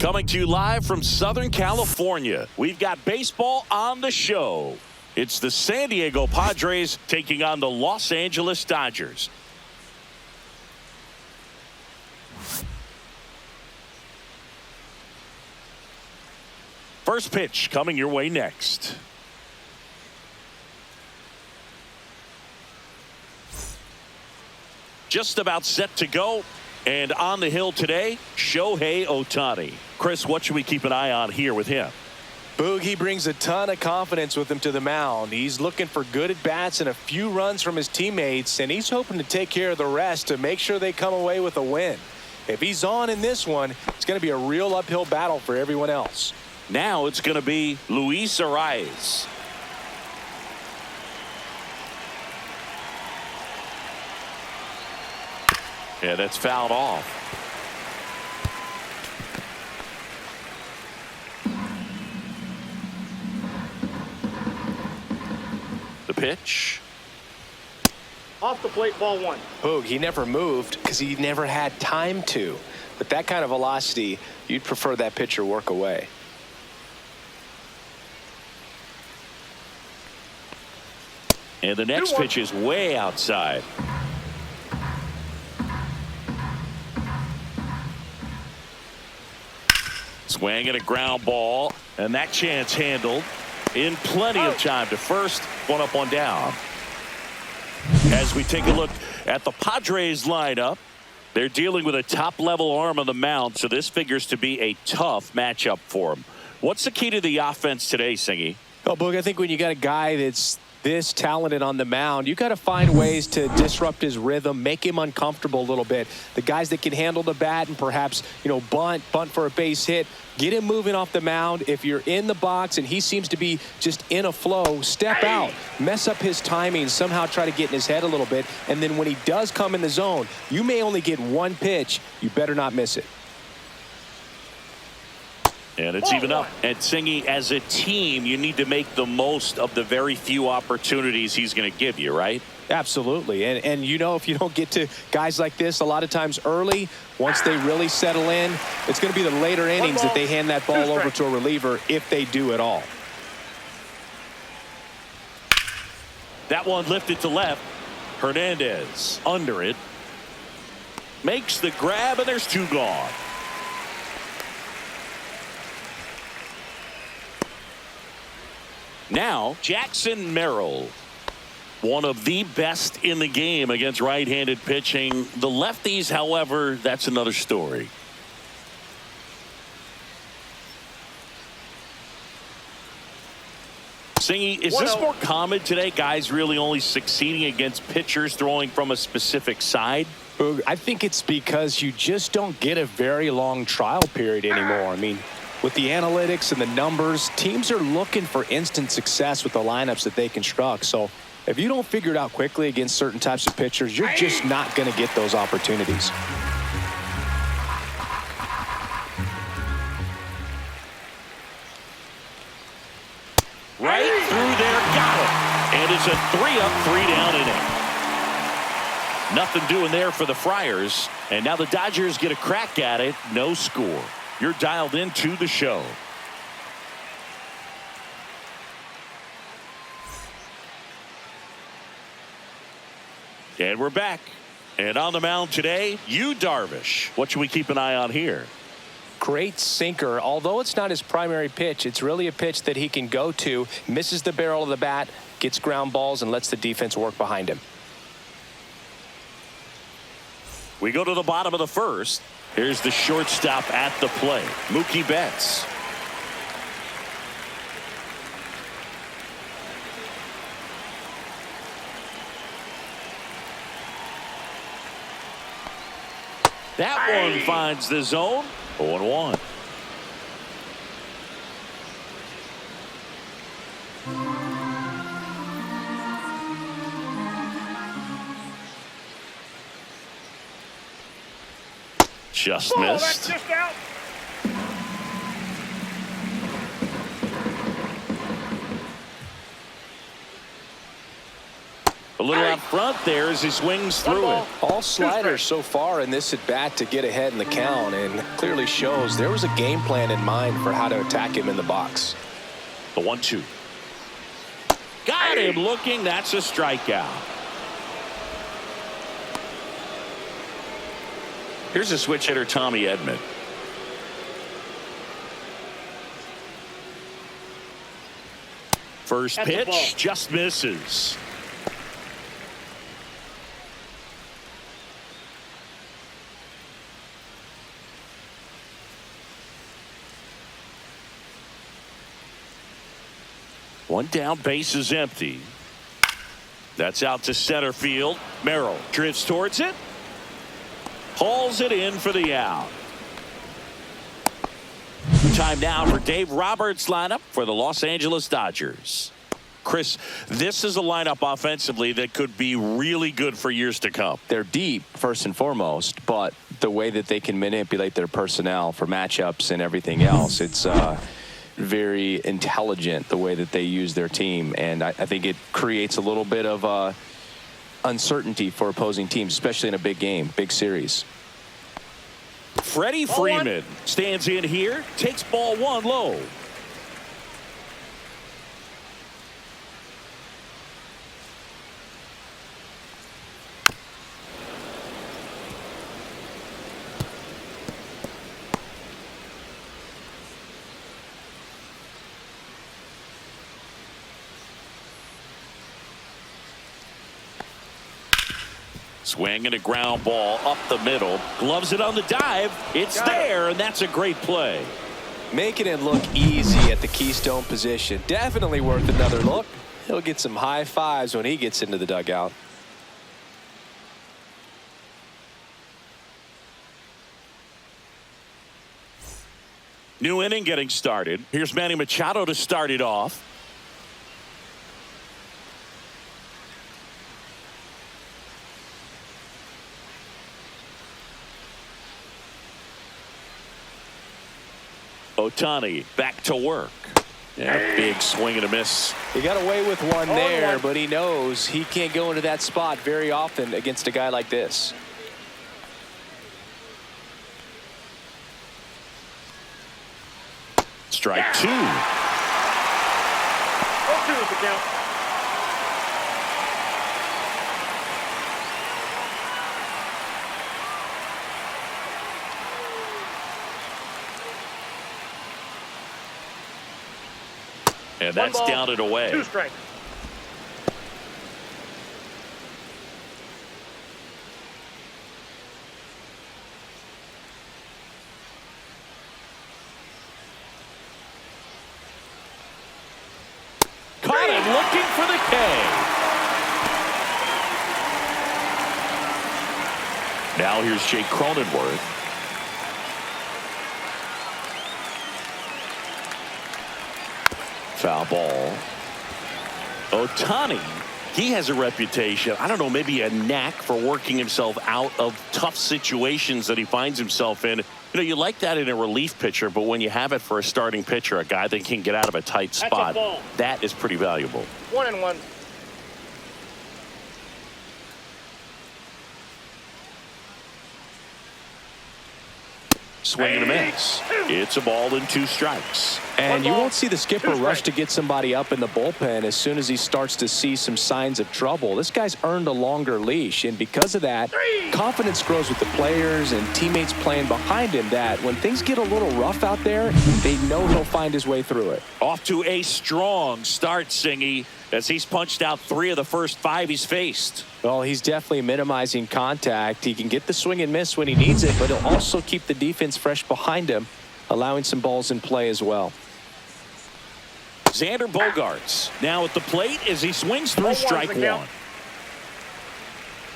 Coming to you live from Southern California, we've got baseball on the show. It's the San Diego Padres taking on the Los Angeles Dodgers. First pitch coming your way next. Just about set to go. And on the hill today, Shohei Ohtani. Chris, what should we keep an eye on here with him? Boog, he brings a ton of confidence with him to the mound. He's looking for good at-bats and a few runs from his teammates, and he's hoping to take care of the rest to make sure they come away with a win. If he's on in this one, it's going to be a real uphill battle for everyone else. Now it's going to be Luis Arias. Yeah, that's fouled off. The pitch. Off the plate, ball one. Boog, he never moved because he never had time to. With that kind of velocity, you'd prefer that pitcher work away. And the next pitch is way outside. Swing and a ground ball, and that chance handled in plenty of time to first. One up, one down. As we take a look at the Padres lineup, they're dealing with a top-level arm on the mound, so this figures to be a tough matchup for them. What's the key to the offense today, Singy? Well, Boog, I think when you got a guy that's this talented on the mound, you got to find ways to disrupt his rhythm, make him uncomfortable a little bit. The guys that can handle the bat and perhaps, bunt for a base hit, get him moving off the mound. If you're in the box and he seems to be just in a flow, step out, mess up his timing, somehow try to get in his head a little bit. And then when he does come in the zone, you may only get one pitch. You better not miss it. And it's even up. And Singy, as a team, you need to make the most of the very few opportunities he's going to give you, right? Absolutely. And if you don't get to guys like this a lot of times early, once they really settle in, it's going to be the later innings that they hand that ball over to a reliever, if they do at all. That one lifted to left. Hernandez under it. Makes the grab, and there's two gone. Now, Jackson Merrill, one of the best in the game against right-handed pitching. The lefties, however, that's another story. Singy, is this more common today? Guys really only succeeding against pitchers throwing from a specific side? I think it's because you just don't get a very long trial period anymore. I mean, with the analytics and the numbers, teams are looking for instant success with the lineups that they construct. So if you don't figure it out quickly against certain types of pitchers, you're just not going to get those opportunities. Right through there, got it. And it's a 3-up, 3-down inning. Nothing doing there for the Friars. And now the Dodgers get a crack at it. No score. You're dialed into the show. And we're back. And on the mound today, Yu Darvish. What should we keep an eye on here? Great sinker. Although it's not his primary pitch, it's really a pitch that he can go to, misses the barrel of the bat, gets ground balls, and lets the defense work behind him. We go to the bottom of the first. Here's the shortstop at the plate, Mookie Betts. That one finds the zone. 0-1. Just missed. That's just out. A little out front there as he swings through it. All sliders so far in this at bat to get ahead in the count, and clearly shows there was a game plan in mind for how to attack him in the box. The 1-2. Got him looking. That's a strikeout. Here's a switch hitter, Tommy Edman. First pitch just misses. One down, base is empty. That's out to center field. Merrill drifts towards it. Hauls it in for the out. Time now for Dave Roberts' lineup for the Los Angeles Dodgers. Chris, this is a lineup offensively that could be really good for years to come. They're deep, first and foremost, but the way that they can manipulate their personnel for matchups and everything else, it's very intelligent the way that they use their team, and I think it creates a little bit of uncertainty for opposing teams, especially in a big game, big series. Freddie Freeman stands in here, takes ball one low. Swing and a ground ball up the middle. Gloves it on the dive. It's there, and that's a great play. Making it look easy at the keystone position. Definitely worth another look. He'll get some high fives when he gets into the dugout. New inning getting started. Here's Manny Machado to start it off. Ohtani back to work. Yeah, big swing and a miss. He got away with one there, but he knows he can't go into that spot very often against a guy like this. Strike two. 0-2 is the count. And that's down and away. 2 strikes. Caught him looking for the K. Now here's Jake Cronenworth. Foul ball. Ohtani, he has a reputation, I don't know, maybe a knack for working himself out of tough situations that he finds himself in. You know, you like that in a relief pitcher, but when you have it for a starting pitcher, a guy that can get out of a tight spot, that is pretty valuable. 1-1. Swing and a miss. It's a ball and 2 strikes. And you won't see the skipper rush to get somebody up in the bullpen as soon as he starts to see some signs of trouble. This guy's earned a longer leash, and because of that, confidence grows with the players and teammates playing behind him, that when things get a little rough out there, they know he'll find his way through it. Off to a strong start, Singy, as he's punched out 3 of the first 5 he's faced. Well, he's definitely minimizing contact. He can get the swing and miss when he needs it, but he'll also keep the defense fresh behind him, allowing some balls in play as well. Xander Bogaerts now at the plate as he swings through strike one.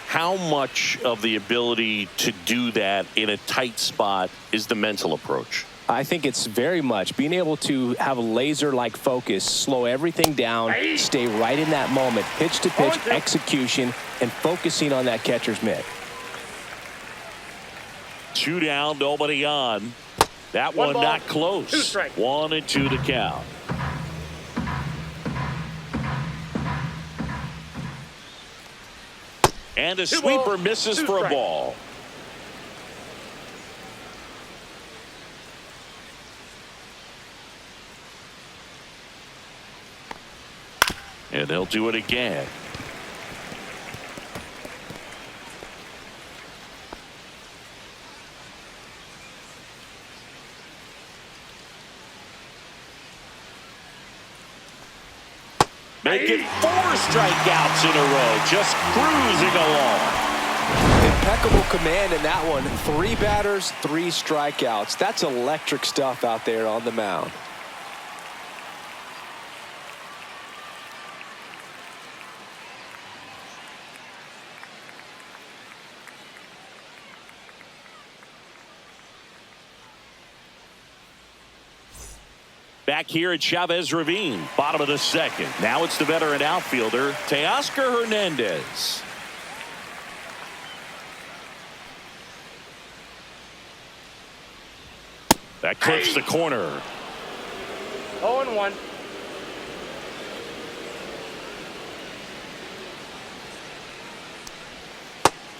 How much of the ability to do that in a tight spot is the mental approach? I think it's very much being able to have a laser-like focus, slow everything down, stay right in that moment, pitch-to-pitch execution, and focusing on that catcher's mitt. 2 down, nobody on. That one not close. 2 strikes. 1-2 to count. And the Two sweeper balls, misses two for a strikes. ball. And they'll do it again. Make it 4 strikeouts in a row, just cruising along. Impeccable command in that one. 3 batters, 3 strikeouts. That's electric stuff out there on the mound. Back here at Chavez Ravine, bottom of the second. Now it's the veteran outfielder, Teoscar Hernandez. That clips the corner. 0-1.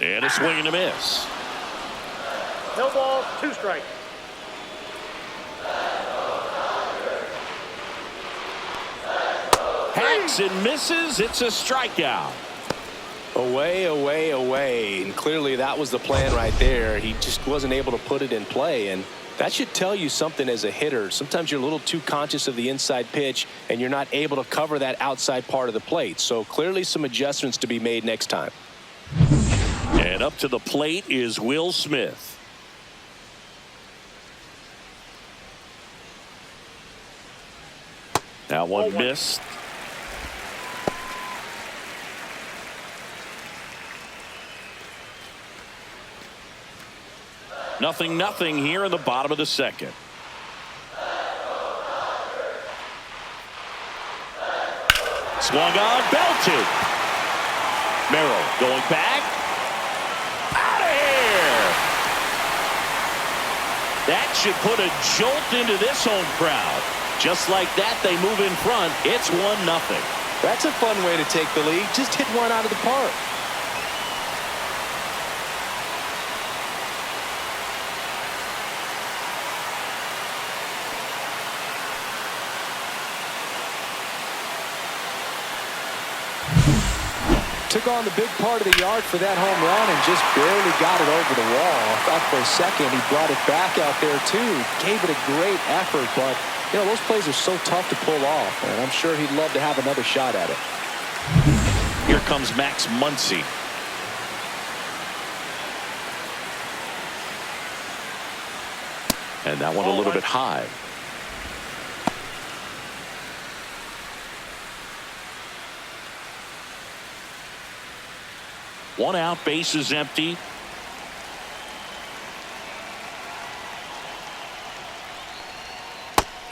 And a swing and a miss. No balls, 2 strikes. Hacks and misses. It's a strikeout. Away, away, away. And clearly that was the plan right there. He just wasn't able to put it in play. And that should tell you something as a hitter. Sometimes you're a little too conscious of the inside pitch and you're not able to cover that outside part of the plate. So clearly some adjustments to be made next time. And up to the plate is Will Smith. That one missed. Nothing here in the bottom of the second. Swung on, belted. Merrill going back. Out of here. That should put a jolt into this home crowd. Just like that, they move in front. It's 1-0. That's a fun way to take the lead. Just hit one out of the park. Took on the big part of the yard for that home run and just barely got it over the wall. I thought for a second he brought it back out there too. Gave it a great effort, but you know those plays are so tough to pull off, and I'm sure he'd love to have another shot at it. Here comes Max Muncy. And that one a little bit high. One out, base is empty.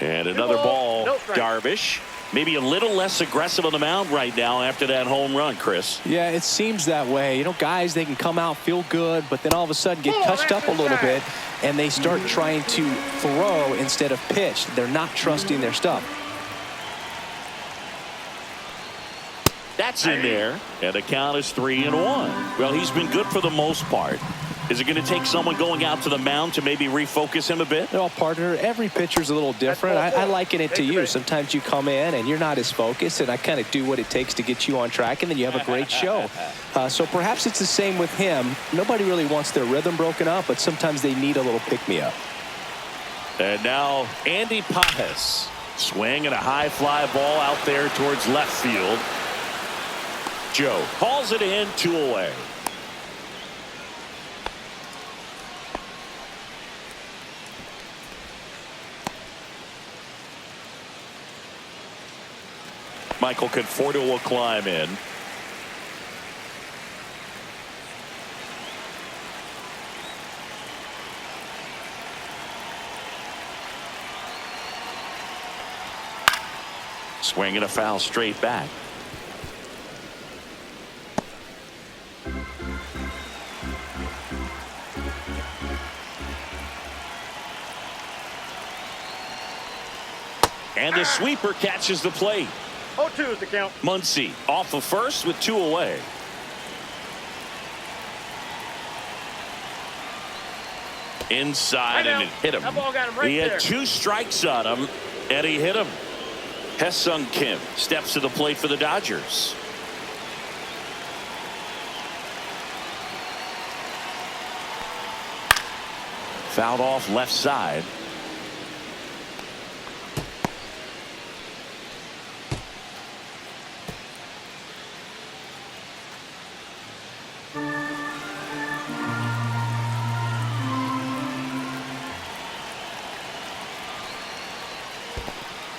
And another ball, no strike. Darvish. Maybe a little less aggressive on the mound right now after that home run, Chris. Yeah, it seems that way. You know, guys, they can come out, feel good, but then all of a sudden get touched up a little bit, and they start trying to throw instead of pitch. They're not trusting their stuff. That's in there, and the count is 3-1. Well, he's been good for the most part. Is it going to take someone going out to the mound to maybe refocus him a bit? Well, partner, every pitcher's a little different. I liken it to you. Sometimes you come in and you're not as focused, and I kind of do what it takes to get you on track, and then you have a great show. So perhaps it's the same with him. Nobody really wants their rhythm broken up, but sometimes they need a little pick-me-up. And now Andy Pajes. Swing and a high fly ball out there towards left field. Joe calls it in, 2 away. Michael Conforto will climb in. Swing and a foul straight back. And the sweeper catches the plate. 0-2 is the count. Muncy off of first with 2 away. Inside, and it hit him. That ball got him right He had there. 2 strikes on him, and he hit him. Ha-Seong Kim steps to the plate for the Dodgers. Fouled off left side.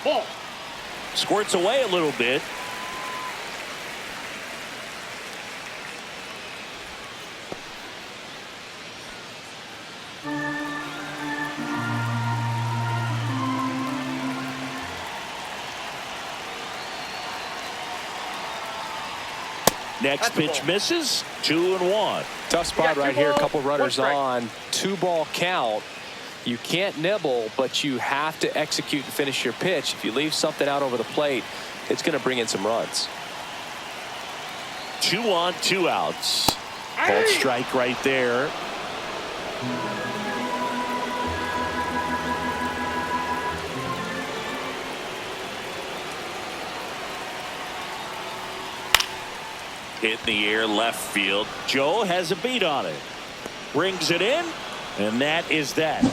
Ball. Squirts away a little bit. Next pitch misses. 2-1. Tough spot right here. A couple runners 1 strike. on. 2-ball count. You can't nibble, but you have to execute and finish your pitch. If you leave something out over the plate, it's going to bring in some runs. 2 on, 2 outs. Called strike right there. Hit in the air left field. Joe has a beat on it. Brings it in, and that is that.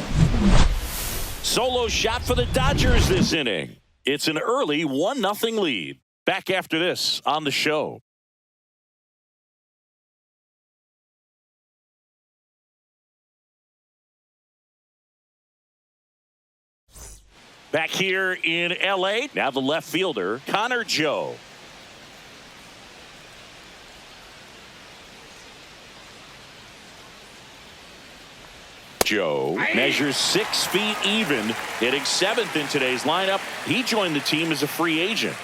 Solo shot for the Dodgers this inning. It's an early 1-0 lead. Back after this on the show. Back here in L.A., now the left fielder, Connor Joe. Joe measures 6 feet even, hitting 7th in today's lineup. He joined the team as a free agent.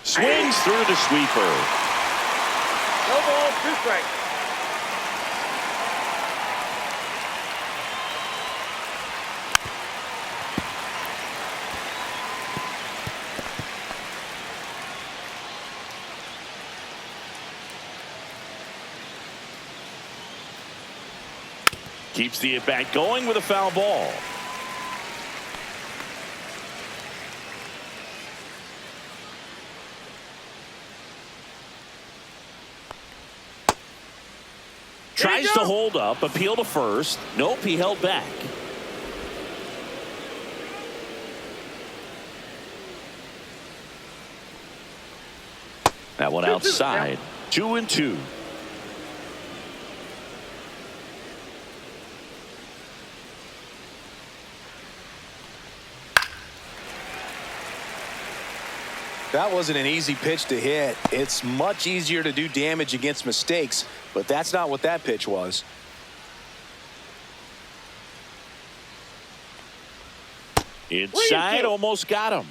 Swings through the sweeper. No ball, 2 strikes. Keeps the at-bat going with a foul ball. Tries to hold up, appeal to first. Nope, he held back. That one outside. 2-2. That wasn't an easy pitch to hit. It's much easier to do damage against mistakes, but that's not what that pitch was. Inside, almost got him.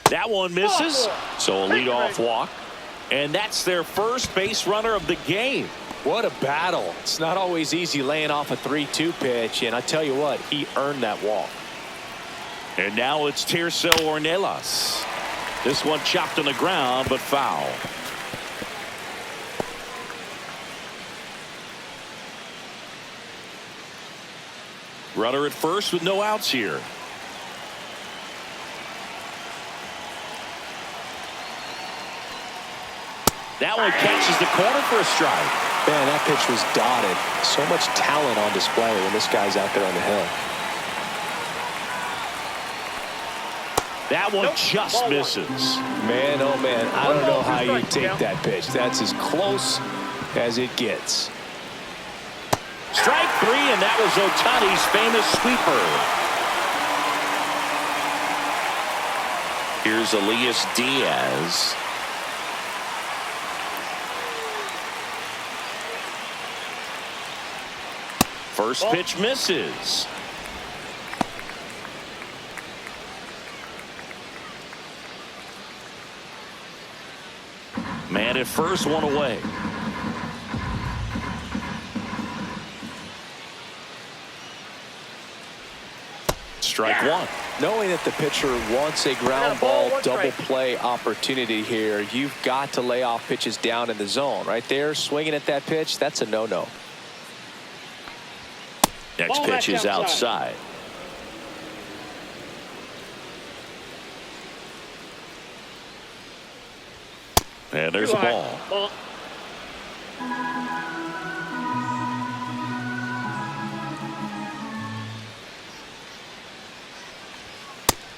That one misses, so a leadoff walk. And that's their first base runner of the game. What a battle. It's not always easy laying off a 3-2 pitch, and I tell you what, he earned that walk. And now it's Tirso Ornelas. This one chopped on the ground, but foul. Runner at first with no outs here. That one catches the corner for a strike. Man, that pitch was dotted. So much talent on display when this guy's out there on the hill. That one just misses. Man, oh man, I don't know how you take that pitch. That's as close as it gets. Strike 3, and that was Ohtani's famous sweeper. Here's Elias Diaz. First pitch misses. Man at first, one away. Strike 1. Knowing that the pitcher wants a ground ball double play opportunity here, you've got to lay off pitches down in the zone. Right there, swinging at that pitch, that's a no-no. Next pitch is outside. And there's a ball.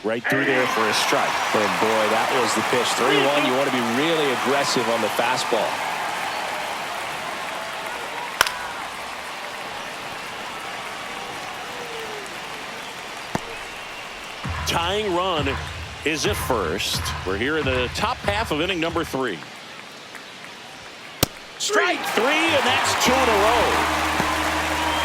Right through there for a strike. And boy, that was the pitch. 3-1. You want to be really aggressive on the fastball. Tying run is at first. We're here in the top half of inning number 3. Strike 3, and that's 2 in a row.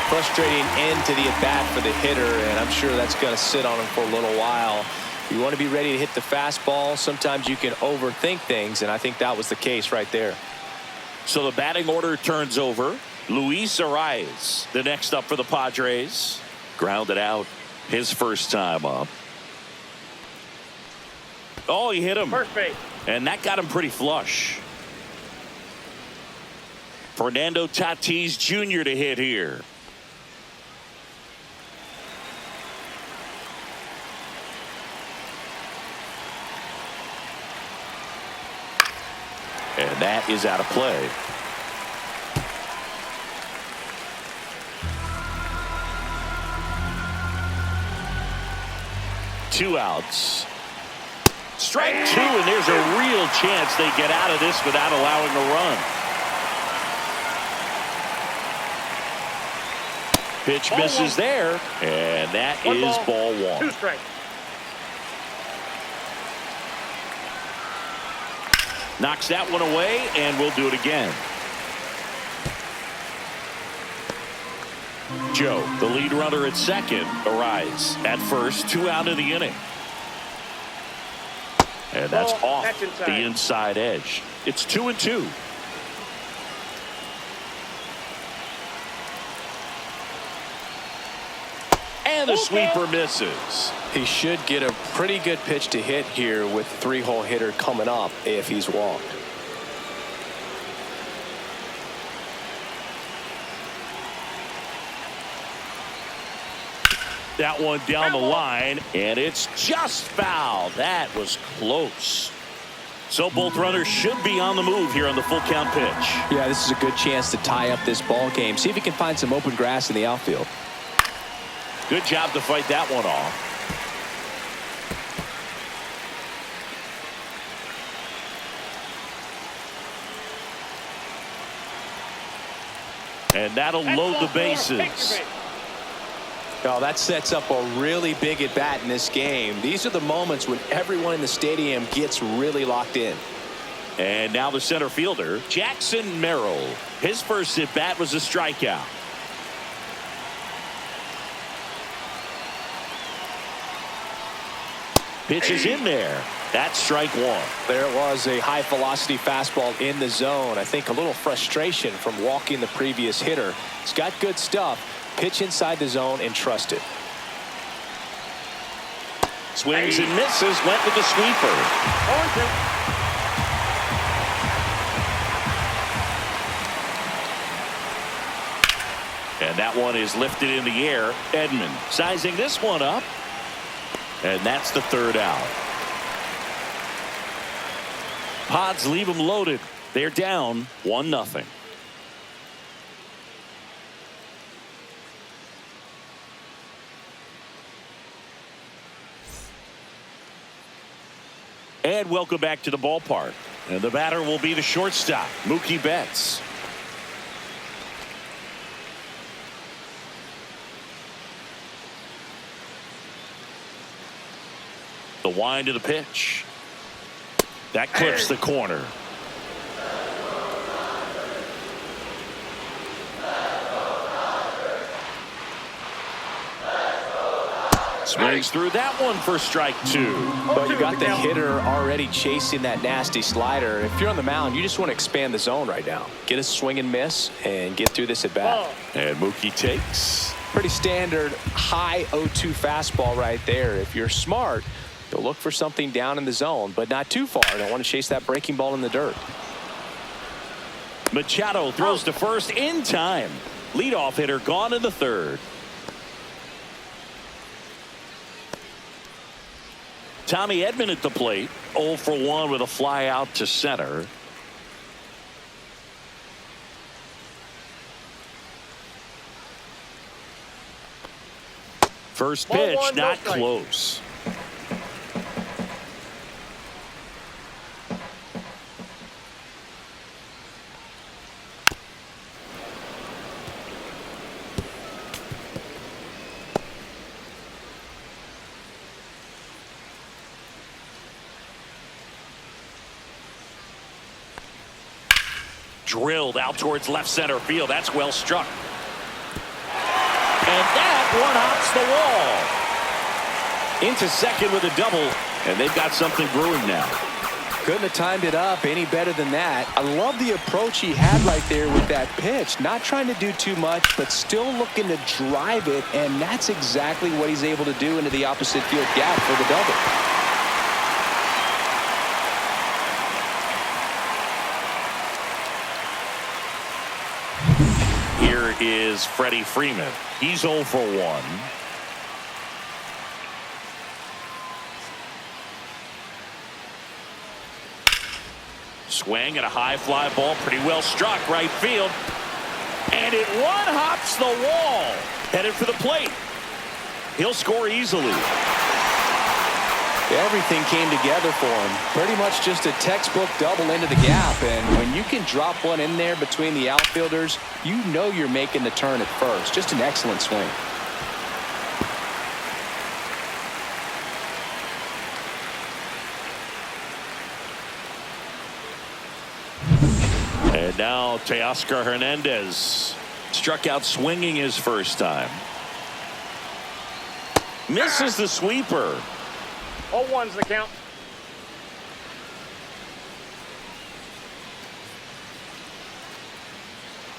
Frustrating end to the at-bat for the hitter, and I'm sure that's going to sit on him for a little while. You want to be ready to hit the fastball. Sometimes you can overthink things, and I think that was the case right there. So the batting order turns over. Luis Arias, the next up for the Padres. Grounded out his first time up. Oh, he hit him. First base. And that got him pretty flush. Fernando Tatis Jr. to hit here. And that is out of play. Two outs. Strike 2, and there's a real chance they get out of this without allowing a run. Pitch misses there, and that is ball 1. 2 strikes. Knocks that one away, and we'll do it again. Joe, the lead runner at second, arrives at first, 2 out of the inning. And that's off the inside edge. It's 2-2. And the sweeper misses. He should get a pretty good pitch to hit here with 3-hole hitter coming up if he's walked. That one down the line, and it's just foul. That was close. So both runners should be on the move here on the full count pitch. Yeah, this is a good chance to tie up this ball game. See if he can find some open grass in the outfield. Good job to fight that one off. And that'll load the bases. Oh, that sets up a really big at bat in this game. These are the moments when everyone in the stadium gets really locked in. And now the center fielder, Jackson Merrill. His first at bat was a strikeout. Pitch is in there. That's strike 1. There was a high velocity fastball in the zone. I think a little frustration from walking the previous hitter. He's got good stuff. Pitch inside the zone and trust it. Swings and misses. Went with the sweeper. And that one is lifted in the air. Edman sizing this one up. And that's the 3rd out. Pods leave them loaded. They're down 1-0. And welcome back to the ballpark. And the batter will be the shortstop, Mookie Betts. The wind of the pitch. That clips the corner. Swings through that one for strike 2. But you got the hitter already chasing that nasty slider. If you're on the mound, you just want to expand the zone right now. Get a swing and miss and get through this at bat. And Mookie takes. Pretty standard high 0-2 fastball right there. If you're smart, you'll look for something down in the zone, but not too far. Don't want to chase that breaking ball in the dirt. Machado throws to first in time. Leadoff hitter gone in the third. Tommy Edman at the plate, 0 for 1 with a fly out to center. First pitch, not close. Drilled out towards left center field. That's well struck. And that one hops the wall. Into second with a double. And they've got something brewing now. Couldn't have timed it up any better than that. I love the approach he had right there with that pitch. Not trying to do too much, but still looking to drive it. And that's exactly what he's able to do into the opposite field gap for the double. Is Freddie Freeman. He's 0 for 1. Swing and a high fly ball, pretty well struck right field. And it one hops the wall. Headed for the plate. He'll score easily. Everything came together for him. Pretty much just a textbook double into the gap. And when you can drop one in there between the outfielders, you know you're making the turn at first. Just an excellent swing. And now Teoscar Hernandez struck out swinging his first time. Misses the sweeper. 0-1's the count.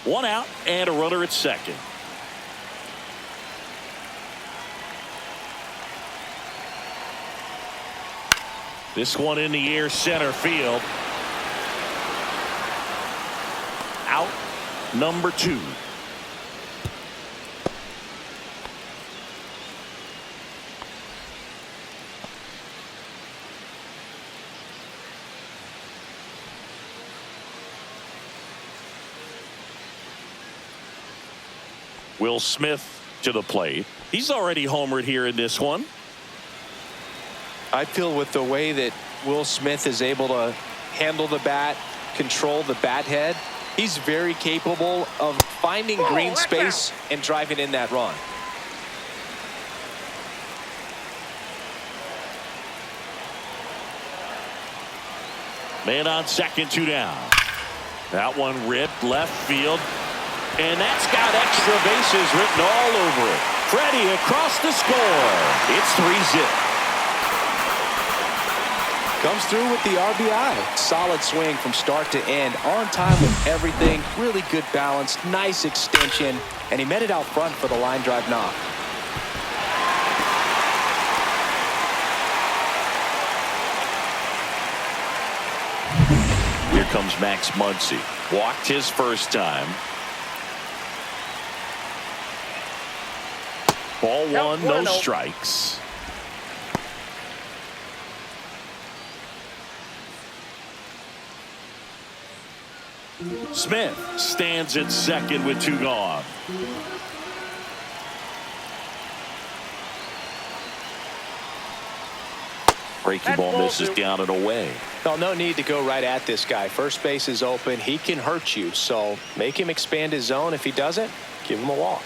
One out and a runner at second. This one in the air, center field. Out number 2. Will Smith to the plate. He's already homered here in this one. I feel with the way that Will Smith is able to handle the bat, control the bat head, he's very capable of finding green space and driving in that run. Man on second, 2 down. That one ripped left field. And that's got extra bases written all over it. Freddie across the score. It's 3-zip. Comes through with the RBI. Solid swing from start to end. On time with everything. Really good balance. Nice extension. And he met it out front for the line drive knock. Here comes Max Muncy. Walked his first time. Ball 1, no strikes. Smith stands at second with 2 gone. Breaking ball misses down and away. Well, no need to go right at this guy. First base is open. He can hurt you. So make him expand his zone. If he doesn't, give him a walk.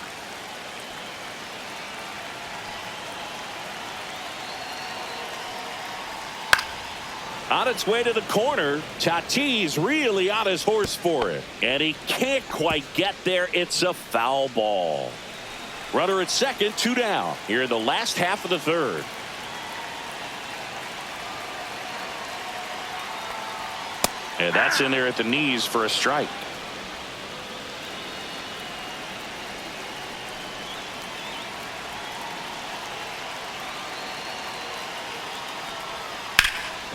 On its way to the corner. Tatis really on his horse for it. And he can't quite get there. It's a foul ball. Runner at second, 2 down. Here in the last half of the third. And that's in there at the knees for a strike.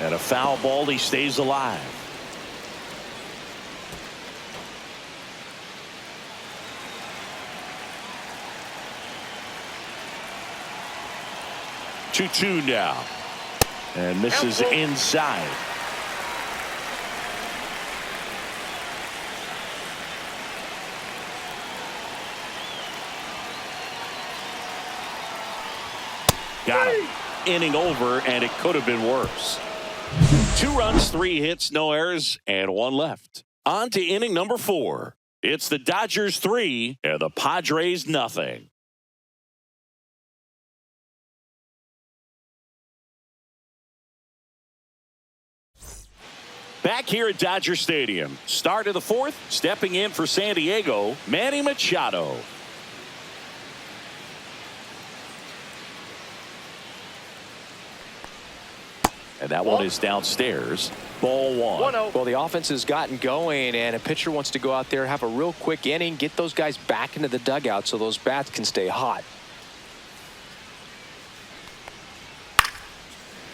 And a foul ball, he stays alive. Two now. And misses inside. Got him. Inning over, and it could have been worse. 2 runs, 3 hits, no errors, and 1 left. On to inning number 4. It's the Dodgers 3 and the Padres nothing. Back here at Dodger Stadium. Start of the 4th. Stepping in for San Diego, Manny Machado. And that one is downstairs. Ball 1. Well, the offense has gotten going, and a pitcher wants to go out there, have a real quick inning, get those guys back into the dugout so those bats can stay hot.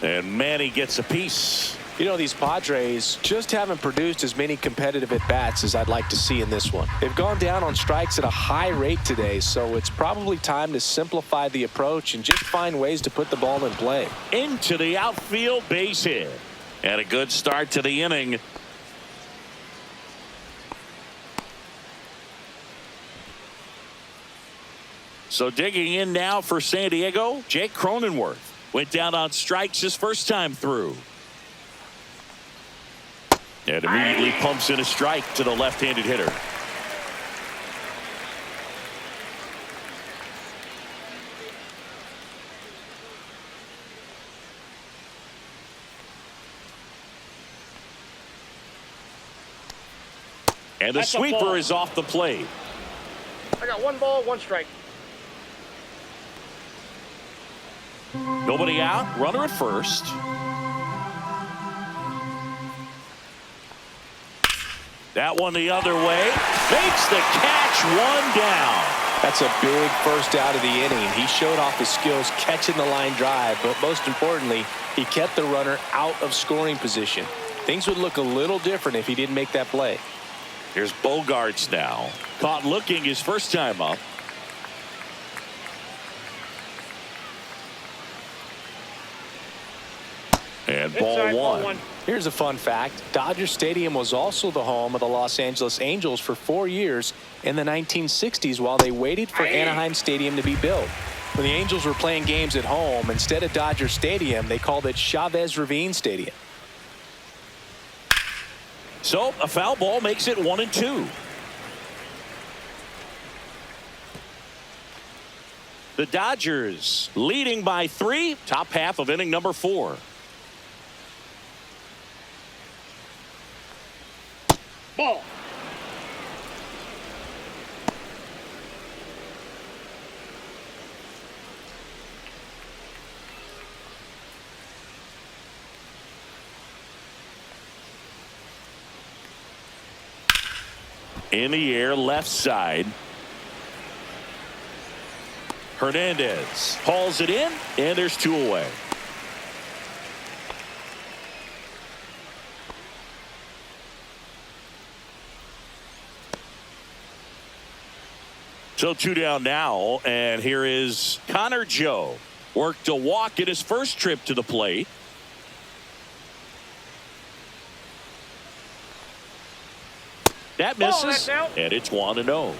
And Manny gets a piece. You know, these Padres just haven't produced as many competitive at-bats as I'd like to see in this one. They've gone down on strikes at a high rate today, so it's probably time to simplify the approach and just find ways to put the ball in play. Into the outfield, base hit. And a good start to the inning. So digging in now for San Diego, Jake Cronenworth. Went down on strikes his first time through. And immediately pumps in a strike to the left-handed hitter. And the sweeper is off the plate. I got 1 ball, 1 strike. Nobody out. Runner at first. That one the other way. Makes the catch, 1 down. That's a big first out of the inning. He showed off his skills catching the line drive, but most importantly, he kept the runner out of scoring position. Things would look a little different if he didn't make that play. Here's Bogarts now. Caught looking his first time up. And ball 1. Here's a fun fact. Dodger Stadium was also the home of the Los Angeles Angels for 4 years in the 1960s while they waited for Anaheim Stadium to be built. When the Angels were playing games at home, instead of Dodger Stadium, they called it Chavez Ravine Stadium. So a foul ball makes it 1-2. The Dodgers leading by 3. Top half of inning number 4. Ball. In the air, left side. Hernandez hauls it in, and there's 2 away. So 2 down now, and here is Connor Joe. Worked a walk in his first trip to the plate. That misses, and it's 1-0.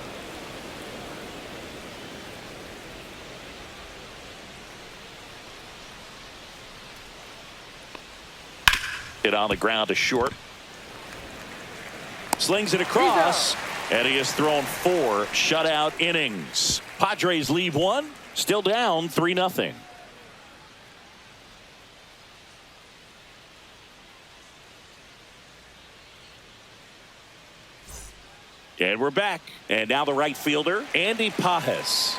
Hit on the ground to short. Slings it across, and he has thrown 4 shutout innings. Padres leave 1, still down 3-0. And we're back. And now the right fielder, Andy Pajes.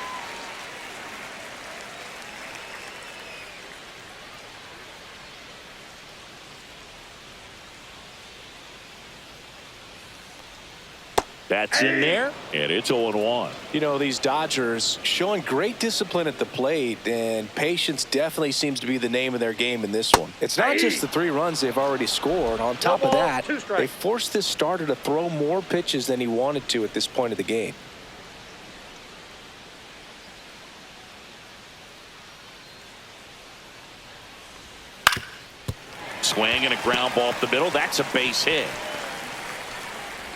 That's in there, and it's 0-1. You know, these Dodgers showing great discipline at the plate, and patience definitely seems to be the name of their game in this one. It's not just the 3 runs they've already scored. On top of that, they forced this starter to throw more pitches than he wanted to at this point of the game. Swing and a ground ball up the middle. That's a base hit.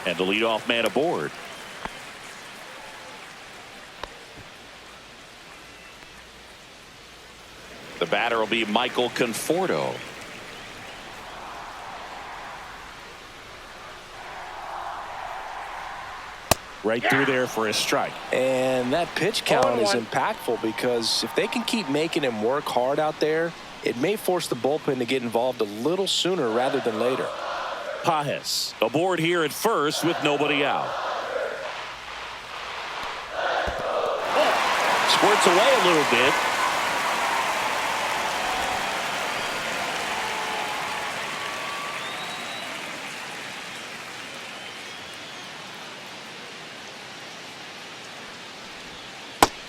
And the leadoff man aboard. The batter will be Michael Conforto. Right through there for a strike. And that pitch count is impactful because if they can keep making him work hard out there, it may force the bullpen to get involved a little sooner rather than later. Pajes aboard here at first with nobody out. Squirts away a little bit.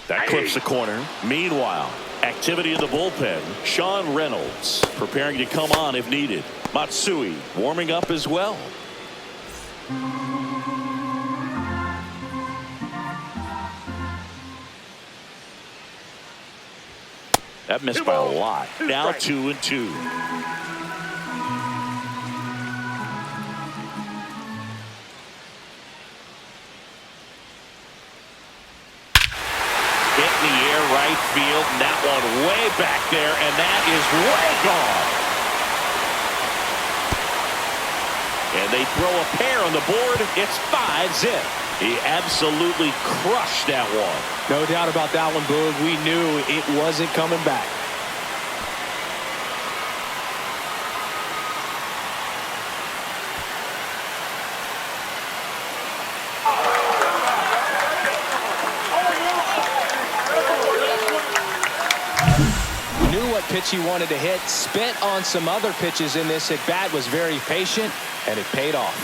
That clips the corner. Meanwhile, activity in the bullpen. Sean Reynolds preparing to come on if needed. Matsui warming up as well. That missed by a lot. Now 2-2. Right field, and that one way back there, and that is way gone. And they throw a pair on the board. It's 5-zip. He absolutely crushed that one. No doubt about that one, Boog. We knew it wasn't coming back. Pitch he wanted to hit, spent on some other pitches in this at bat, was very patient, and it paid off.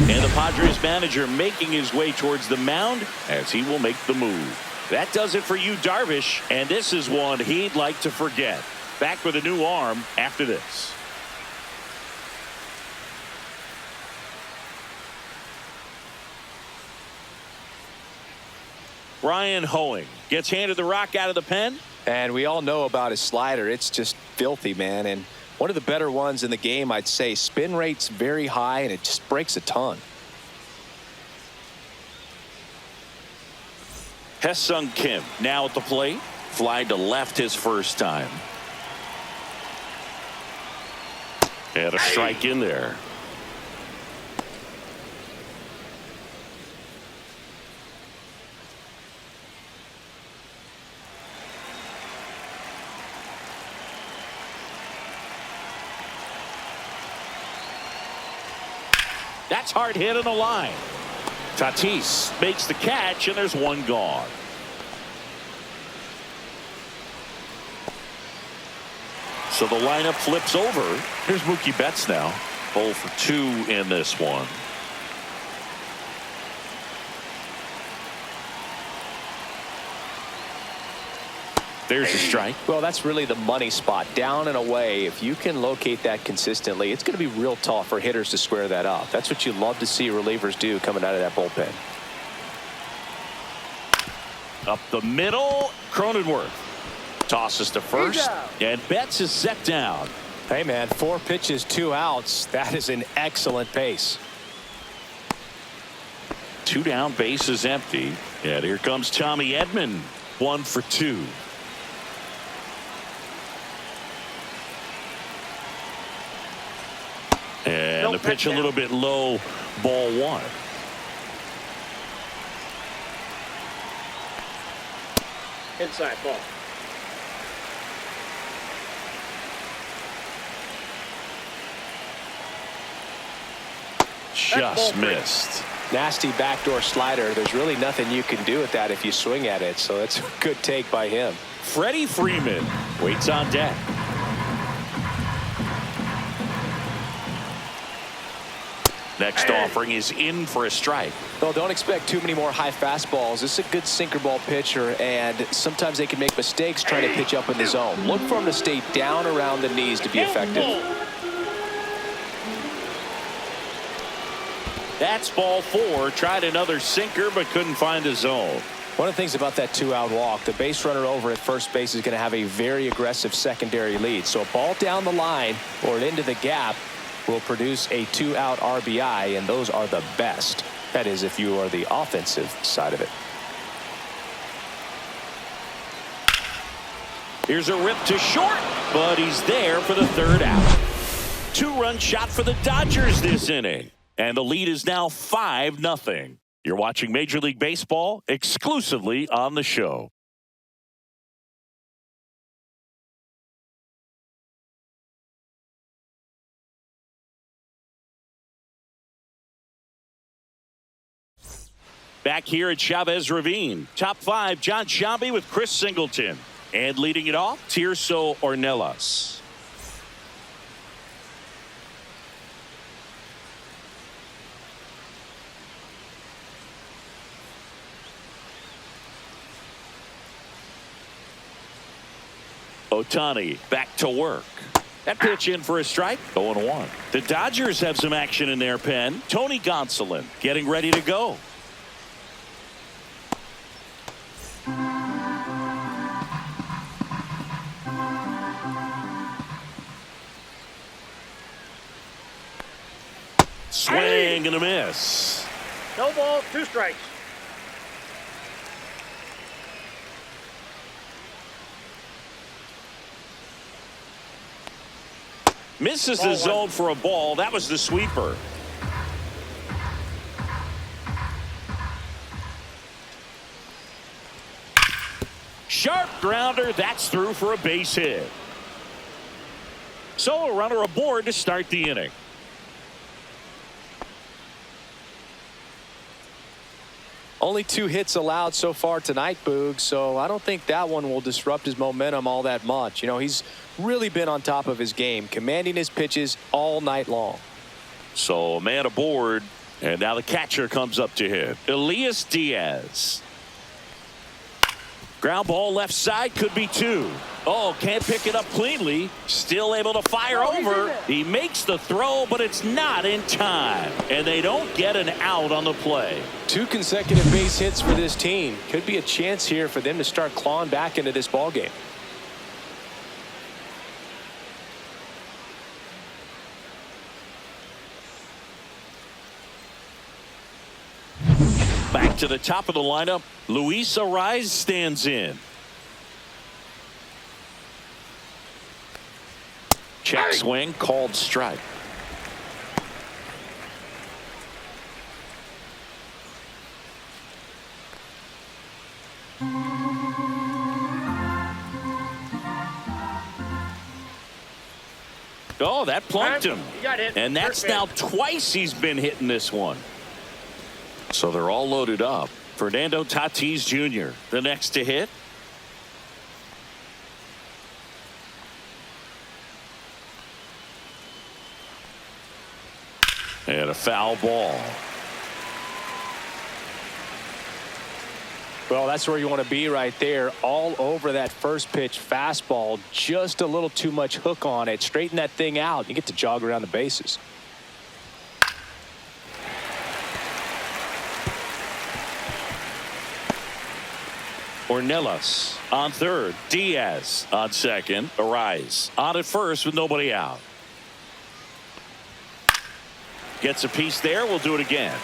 And the Padres manager making his way towards the mound as he will make the move. That does it for you, Darvish, and this is one he'd like to forget. Back with a new arm after this. Brian Hoeing gets handed the rock out of the pen. And we all know about his slider. It's just filthy, man. And one of the better ones in the game, I'd say. Spin rate's very high, and it just breaks a ton. Hesung Kim now at the plate. Fly to left his first time. And a strike in there. That's hard hit on the line. Tatis makes the catch, and there's one gone. So the lineup flips over. Here's Mookie Betts now. 0 for 2 in this one. There's a strike. Well, that's really the money spot. Down and away. If you can locate that consistently, it's going to be real tough for hitters to square that up. That's what you love to see relievers do coming out of that bullpen. Up the middle, Cronenworth tosses to first, and Betts is set down. Hey, man, 4 pitches, 2 outs. That is an excellent pace. 2 down, base is empty. And here comes Tommy Edman. 1 for 2. And the pitch a little bit low, ball 1. Inside ball. Just missed. Nasty backdoor slider. There's really nothing you can do with that if you swing at it. So it's a good take by him. Freddie Freeman waits on deck. Next offering is in for a strike. Well, don't expect too many more high fastballs. This is a good sinker ball pitcher, and sometimes they can make mistakes trying to pitch up in the zone. Look for him to stay down around the knees to be effective. That's ball 4. Tried another sinker, but couldn't find a zone. One of the things about that 2-out walk, the base runner over at first base is going to have a very aggressive secondary lead. So a ball down the line or into the gap will produce a 2-out RBI, and those are the best. That is, if you are the offensive side of it. Here's a rip to short, but he's there for the 3rd out. 2-run shot for the Dodgers this inning, and the lead is now 5-0. You're watching Major League Baseball exclusively on the show. Back here at Chavez Ravine, top 5, John Sciambi with Chris Singleton. And leading it off, Tirso Ornelas. Ohtani back to work. That pitch in for a strike. 0-1. The Dodgers have some action in their pen. Tony Gonsolin getting ready to go. Swing and a miss. No ball, 2 strikes. Misses the zone for a ball. That was the sweeper. Sharp grounder. That's through for a base hit. So a runner aboard to start the inning. Only 2 hits allowed so far tonight, Boog, so I don't think that one will disrupt his momentum all that much. You know, he's really been on top of his game, commanding his pitches all night long. So a man aboard, and now the catcher comes up to hit. Elias Diaz. Ground ball left side, could be 2. Oh, can't pick it up cleanly. Still able to fire over. He makes the throw, but it's not in time. And they don't get an out on the play. 2 consecutive base hits for this team. Could be a chance here for them to start clawing back into this ball game. Back to the top of the lineup. Luis Ariz stands in. Check swing, called strike. Oh, that plunked him. And that's now twice he's been hitting this one. So they're all loaded up. Fernando Tatis Jr., the next to hit. And a foul ball. Well, that's where you want to be right there. All over that first pitch fastball. Just a little too much hook on it. Straighten that thing out. You get to jog around the bases. Ornelas on third. Diaz on second. Ariz on at first with nobody out. Gets a piece there. We'll do it again.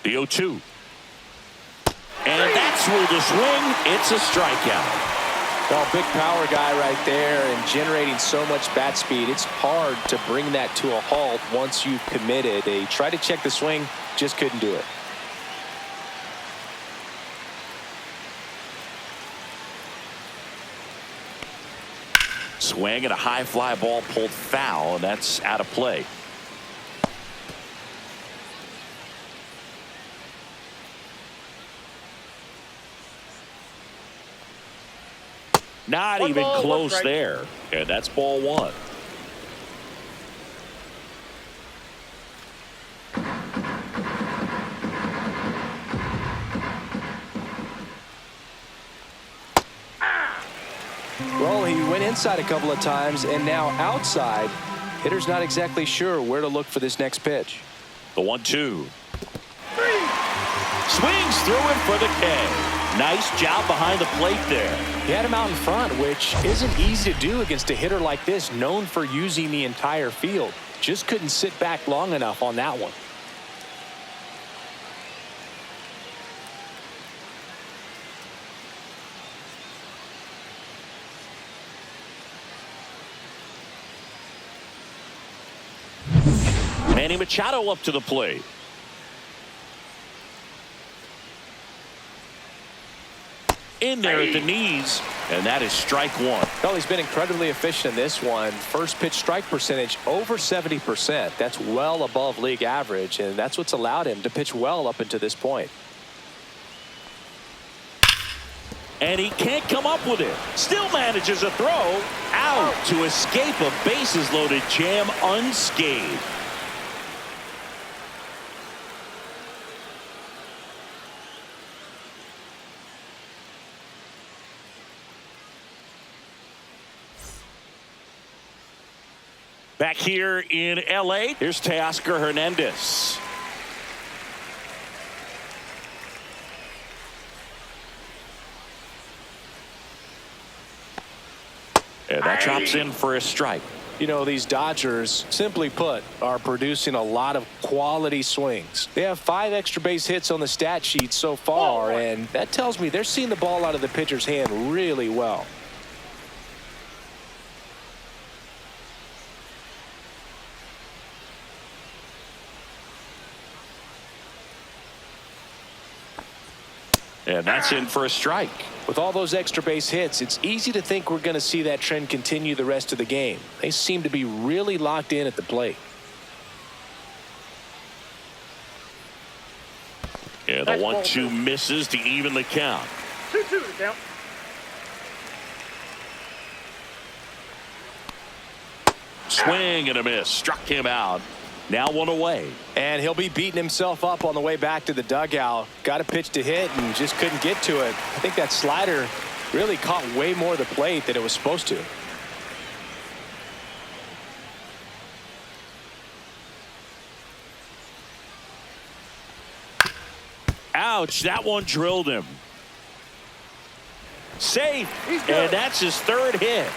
The 0-2. And that's where the swing. It's a strikeout. Well, big power guy right there and generating so much bat speed. It's hard to bring that to a halt once you've committed. They tried to check the swing, just couldn't do it. Swing and a high fly ball pulled foul, and that's out of play. Not One even ball, one close strike. there. And that's ball one. Well, he went inside a couple of times, and now outside. Hitter's not exactly sure where to look for this next pitch. The 1-2. Swings through it for the K. Nice job behind the plate there. He had him out in front, which isn't easy to do against a hitter like this, known for using the entire field. Just couldn't sit back long enough on that one. Manny Machado up to the plate. In there at the knees, and that is strike one. Well, he's been incredibly efficient in this one. First pitch strike percentage over 70%. That's well above league average, and that's what's allowed him to pitch well up until this point. And he can't come up with it. Still manages a throw out to escape a bases loaded jam unscathed. Back here in L.A., here's Teoscar Hernandez. And that drops in for a strike. You know, these Dodgers, simply put, are producing a lot of quality swings. They have 5 extra base hits on the stat sheet so far, and that tells me they're seeing the ball out of the pitcher's hand really well. And that's in for a strike. With all those extra base hits, it's easy to think we're going to see that trend continue the rest of the game. They seem to be really locked in at the plate. And the 1-2 misses to even the count. 2-2 to count. Swing and a miss. Struck him out. Now one away. And he'll be beating himself up on the way back to the dugout. Got a pitch to hit and just couldn't get to it. I think that slider really caught way more of the plate than it was supposed to. Ouch, that one drilled him. Safe, and that's his 3rd hit.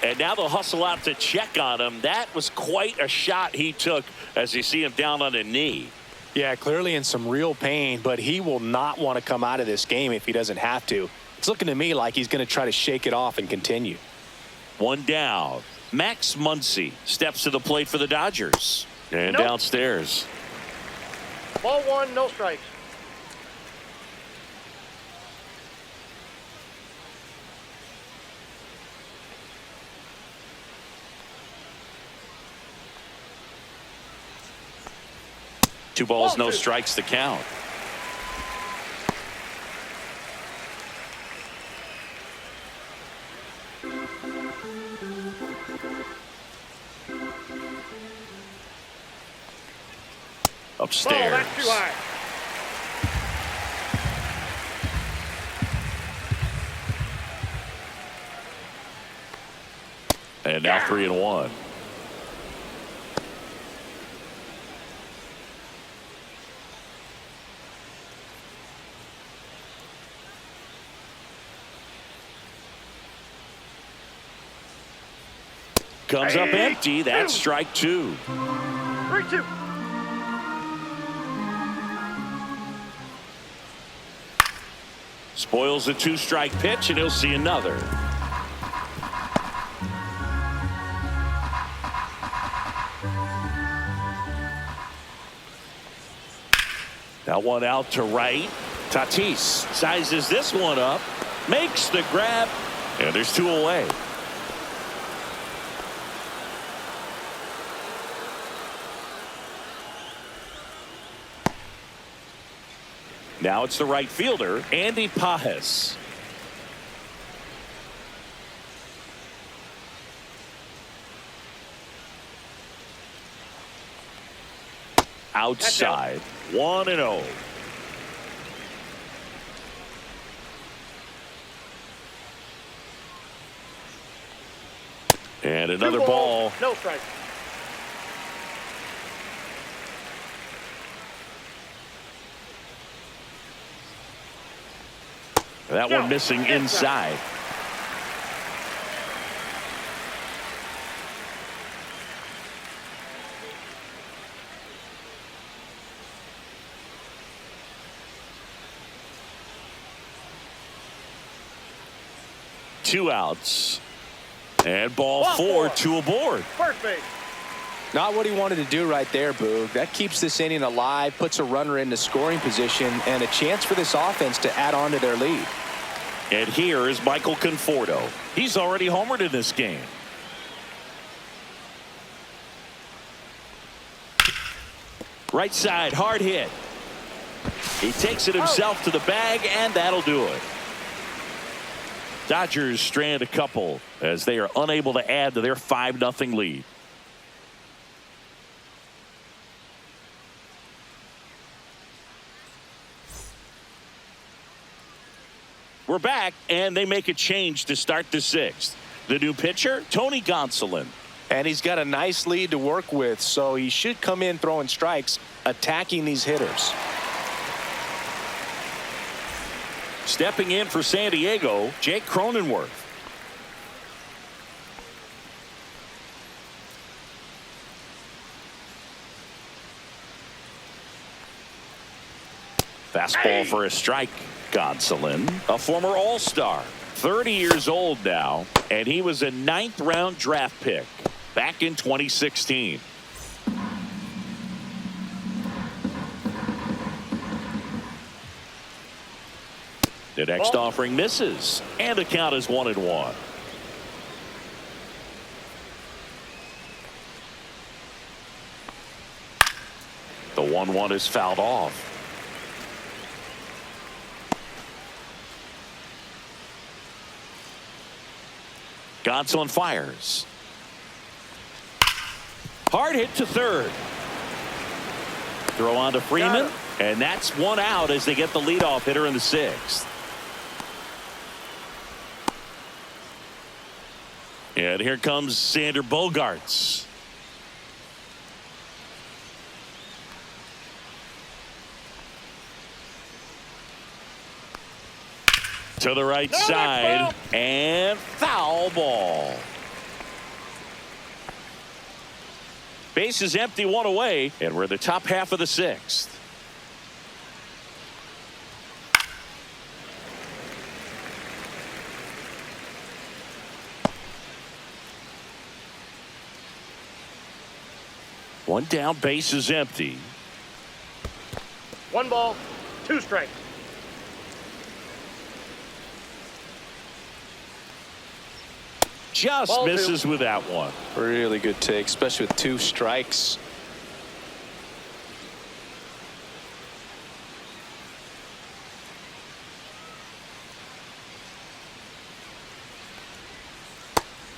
And now they'll hustle out to check on him. That was quite a shot he took as you see him down on a knee. Yeah, clearly in some real pain, but he will not want to come out of this game if he doesn't have to. It's looking to me like he's going to try to shake it off and continue. One down. Max Muncy steps to the plate for the Dodgers. And downstairs. Ball one, no strikes. Two balls, no strikes to count. Upstairs. Ball, that's too high. And now 3-1. Comes up empty. That's strike 2. 3-2. Spoils the 2-strike pitch, and he'll see another. Now one out to right. Tatis sizes this one up, makes the grab, and there's 2 away. Now it's the right fielder, Andy Pajes. Outside, 1-0. And another ball. No strike. That one missing inside. Two outs. And ball four, two aboard. First base. Not what he wanted to do right there, Boog. That keeps this inning alive, puts a runner into scoring position, and a chance for this offense to add on to their lead. And here is Michael Conforto. He's already homered in this game. Right side, hard hit. He takes it himself to the bag, and that'll do it. Dodgers strand a couple as they are unable to add to their 5-0 lead. We're back, and they make a change to start the 6th. The new pitcher, Tony Gonsolin. And he's got a nice lead to work with, so he should come in throwing strikes, attacking these hitters. Stepping in for San Diego, Jake Cronenworth. Fastball for a strike. Gonsolin, a former All-Star, 30 years old now, and he was a 9th-round draft pick back in 2016. The next offering misses, and the count is 1-1. The 1-1 is fouled off. Gonsolin fires. Hard hit to third. Throw on to Freeman, and that's one out as they get the leadoff hitter in the 6th. And here comes Xander Bogaerts. To the right side, and foul ball. Base is empty, one away, and we're in the top half of the 6th. One down, base is empty. 1 ball, 2 strikes. Just Ball misses 2. with that one. Really good take, especially with 2 strikes.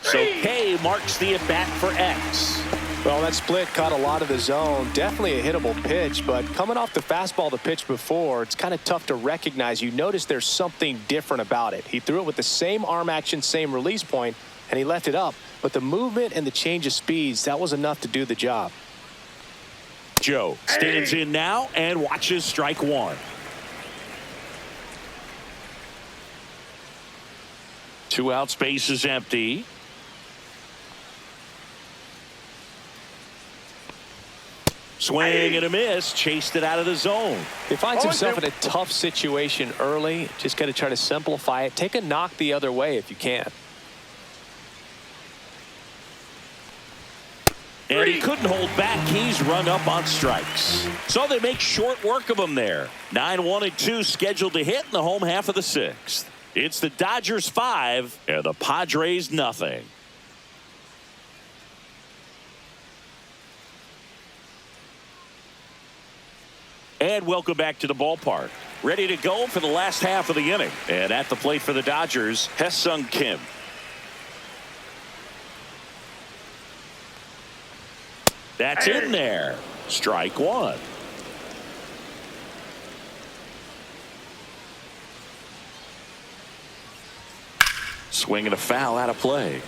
So K marks the at-bat for X. Well, that split caught a lot of the zone. Definitely a hittable pitch, but coming off the fastball the pitch before, it's kind of tough to recognize. You notice there's something different about it. He threw it with the same arm action, same release point, and he left it up. But the movement and the change of speeds, that was enough to do the job. Joe stands in now and watches strike 1. 2 out, space is empty. Swing and a miss, chased it out of the zone. He finds himself in a tough situation early. Just got to try to simplify it. Take a knock the other way if you can. And he couldn't hold back. He's rung up on strikes. So they make short work of him there. 9-1-2 scheduled to hit in the home half of the 6th. It's the Dodgers 5 and the Padres nothing. And welcome back to the ballpark. ready to go for the last half of the inning. And at the plate for the Dodgers, Hesung Kim. That's in there. Strike one. Swing and a foul out of play.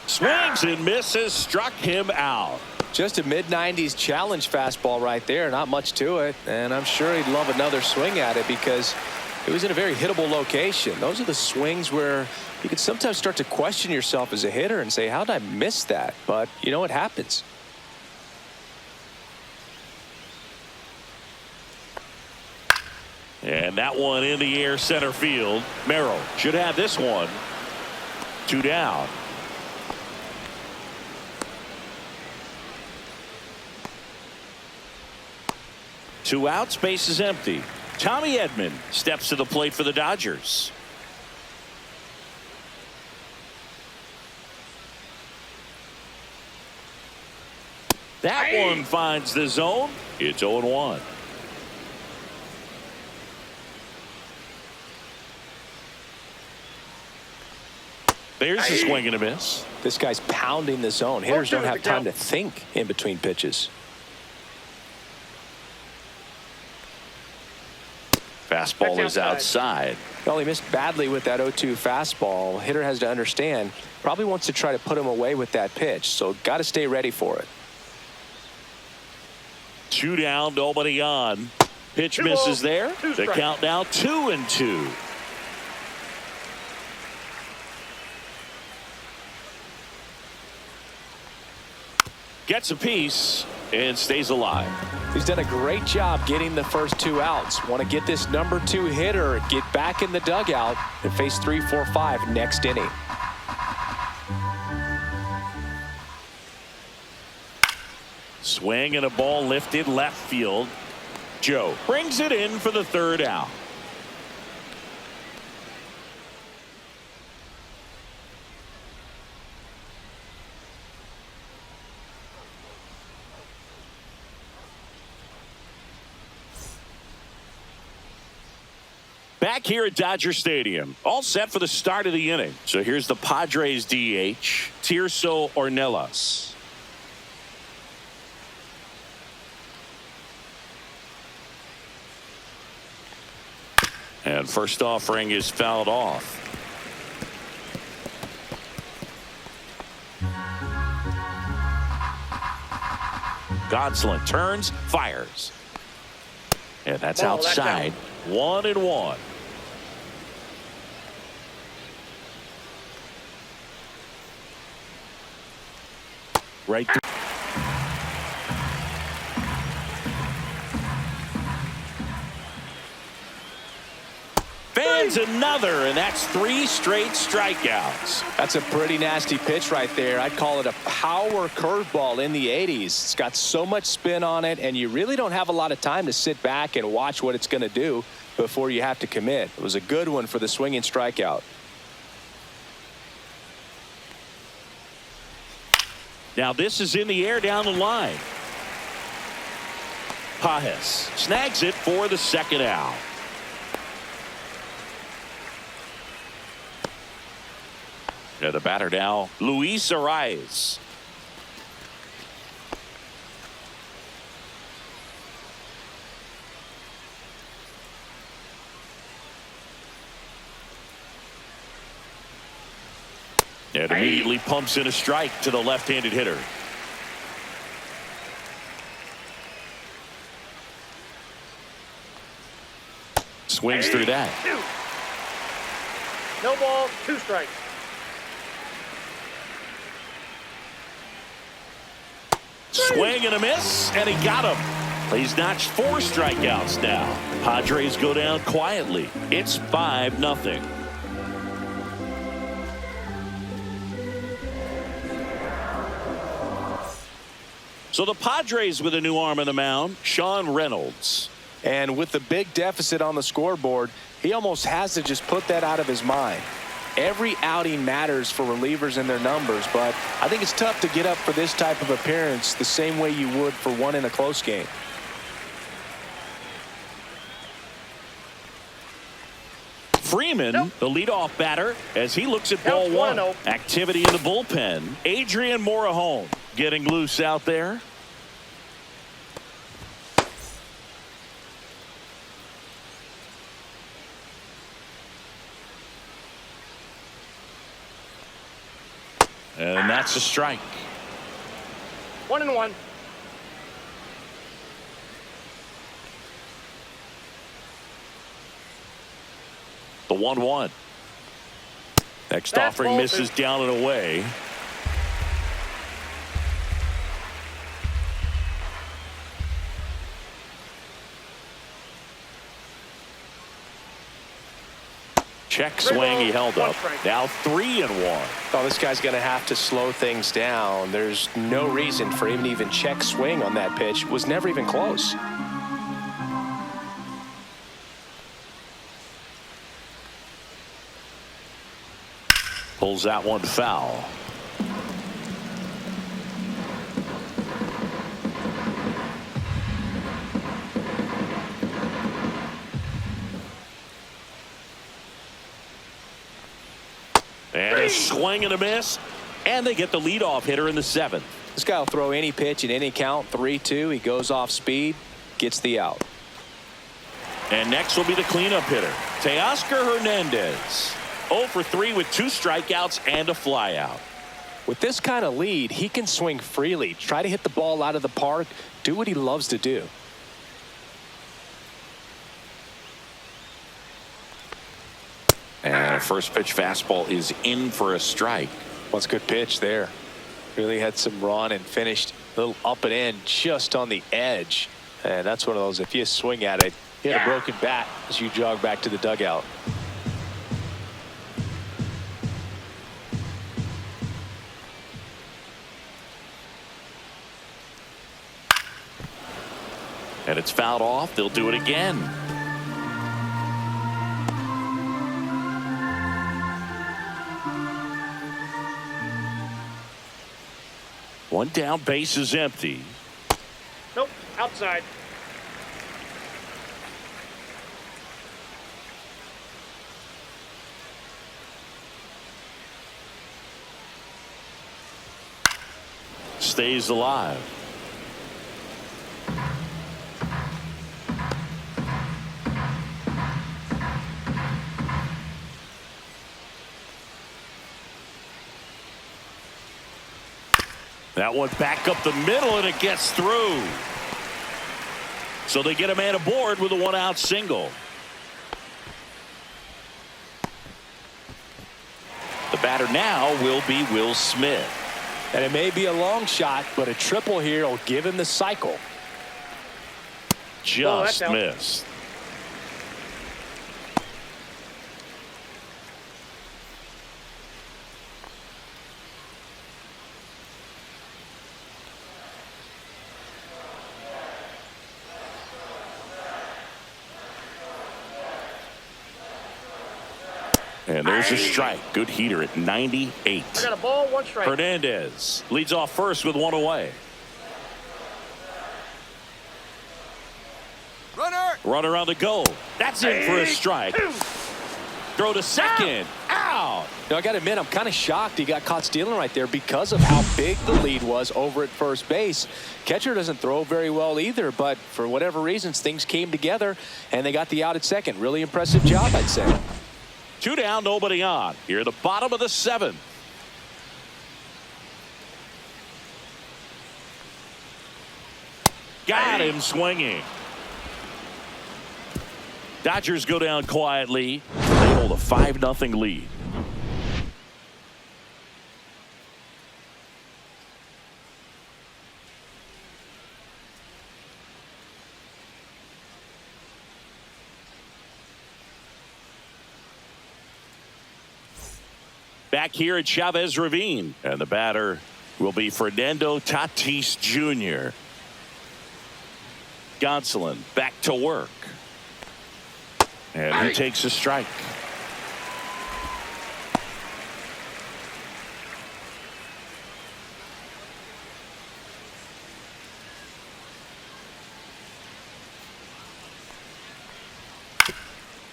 Swings and misses, struck him out. Just a mid-90s challenge fastball right there. Not much to it. And I'm sure he'd love another swing at it because it was in a very hittable location. Those are the swings where you can sometimes start to question yourself as a hitter and say, how did I miss that? But, you know, it happens. And that one in the air center field. Merrill should have this one. 2 down. Two outs, base is empty. Tommy Edman steps to the plate for the Dodgers. That one finds the zone. It's 0-1. There's the swing and a miss. This guy's pounding the zone. Hitters don't have time to think in between pitches. Fastball is outside. Well, he missed badly with that 0-2 fastball. Hitter has to understand, probably wants to try to put him away with that pitch, so got to stay ready for it. 2 down, nobody on. Pitch misses there. The count now 2-2. Gets a piece and stays alive. He's done a great job getting the first 2 outs. Want to get this number 2 hitter, get back in the dugout, and face 3, 4, 5 next inning. Swing and a ball lifted left field. Joe brings it in for the 3rd out. Back here at Dodger Stadium, all set for the start of the inning. So here's the Padres DH, Tirso Ornelas. And first offering is fouled off. Gonsolin turns, fires. And that's outside. 1-1. Right through. Fans another, and that's 3 straight strikeouts. That's a pretty nasty pitch right there. I'd call it a power curveball in the 80s. It's got so much spin on it, and you really don't have a lot of time to sit back and watch what it's going to do before you have to commit. It was a good one for the swinging strikeout. Now this is in the air down the line. Pajes snags it for the 2nd out. And the batter now, Luis Arias. And immediately pumps in a strike to the left-handed hitter. Swings through that. No ball, 2 strikes. Swing and a miss, and he got him. He's notched 4 strikeouts now. Padres go down quietly. It's 5-0. So the Padres with a new arm on the mound, Sean Reynolds. And with the big deficit on the scoreboard, he almost has to just put that out of his mind. every outing matters for relievers and their numbers, but I think it's tough to get up for this type of appearance the same way you would for one in a close game. Freeman, the leadoff batter, as he looks at ball one. Activity in the bullpen. Adrian Morejon getting loose out there. And that's a strike. 1-1. The 1-1. Next offering misses down and away. Check swing, he held up. Now 3-1. Oh, this guy's going to have to slow things down. There's no reason for him to even check swing on that pitch. Was never even close. Pulls that one foul. And a swing and a miss. And they get the leadoff hitter in the 7th. This guy will throw any pitch in any count. 3-2. He goes off speed, gets the out. And next will be the cleanup hitter, Teoscar Hernandez. 0 for 3 with 2 strikeouts and a flyout. With this kind of lead, he can swing freely, try to hit the ball out of the park, do what he loves to do. And a first pitch fastball is in for a strike. What's a good pitch there? Really had some run and finished a little up and in just on the edge. And that's one of those, if you swing at it, hit a broken bat as you jog back to the dugout. And it's fouled off. They'll do it again. One down, base is empty. Nope, outside. Stays alive. That one back up the middle, and it gets through. So they get a man aboard with a 1-out single. The batter now will be Will Smith. And it may be a long shot, but a triple here will give him the cycle. Just missed. And there's a strike. Good heater at 98. I got a ball, 1 strike. Hernandez leads off first with 1 away. Runner on the go. That's in for a strike. Throw to second. Out. Now, I got to admit, I'm kind of shocked he got caught stealing right there because of how big the lead was over at first base. Catcher doesn't throw very well either, but for whatever reasons, things came together, and they got the out at second. Really impressive job, I'd say. 2 down, nobody on. Here at the bottom of the 7th. Got him swinging. Dodgers go down quietly. They hold a 5-0 lead. Back here at Chavez Ravine, and the batter will be Fernando Tatis Jr. Gonsolin back to work, and he takes a strike.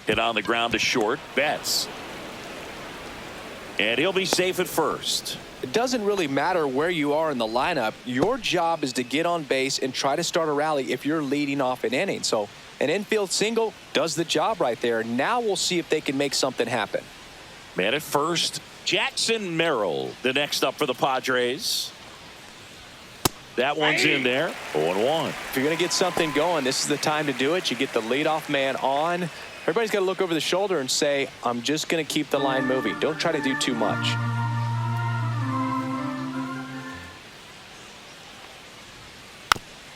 Hit on the ground to short. Betts. And he'll be safe at first. It doesn't really matter where you are in the lineup. Your job is to get on base and try to start a rally if you're leading off an inning. So an infield single does the job right there. Now we'll see if they can make something happen. Man at first, Jackson Merrill, the next up for the Padres. That one's in there. 0-1. If you're going to get something going, this is the time to do it. You get the leadoff man on. Everybody's got to look over the shoulder and say, I'm just going to keep the line moving. Don't try to do too much.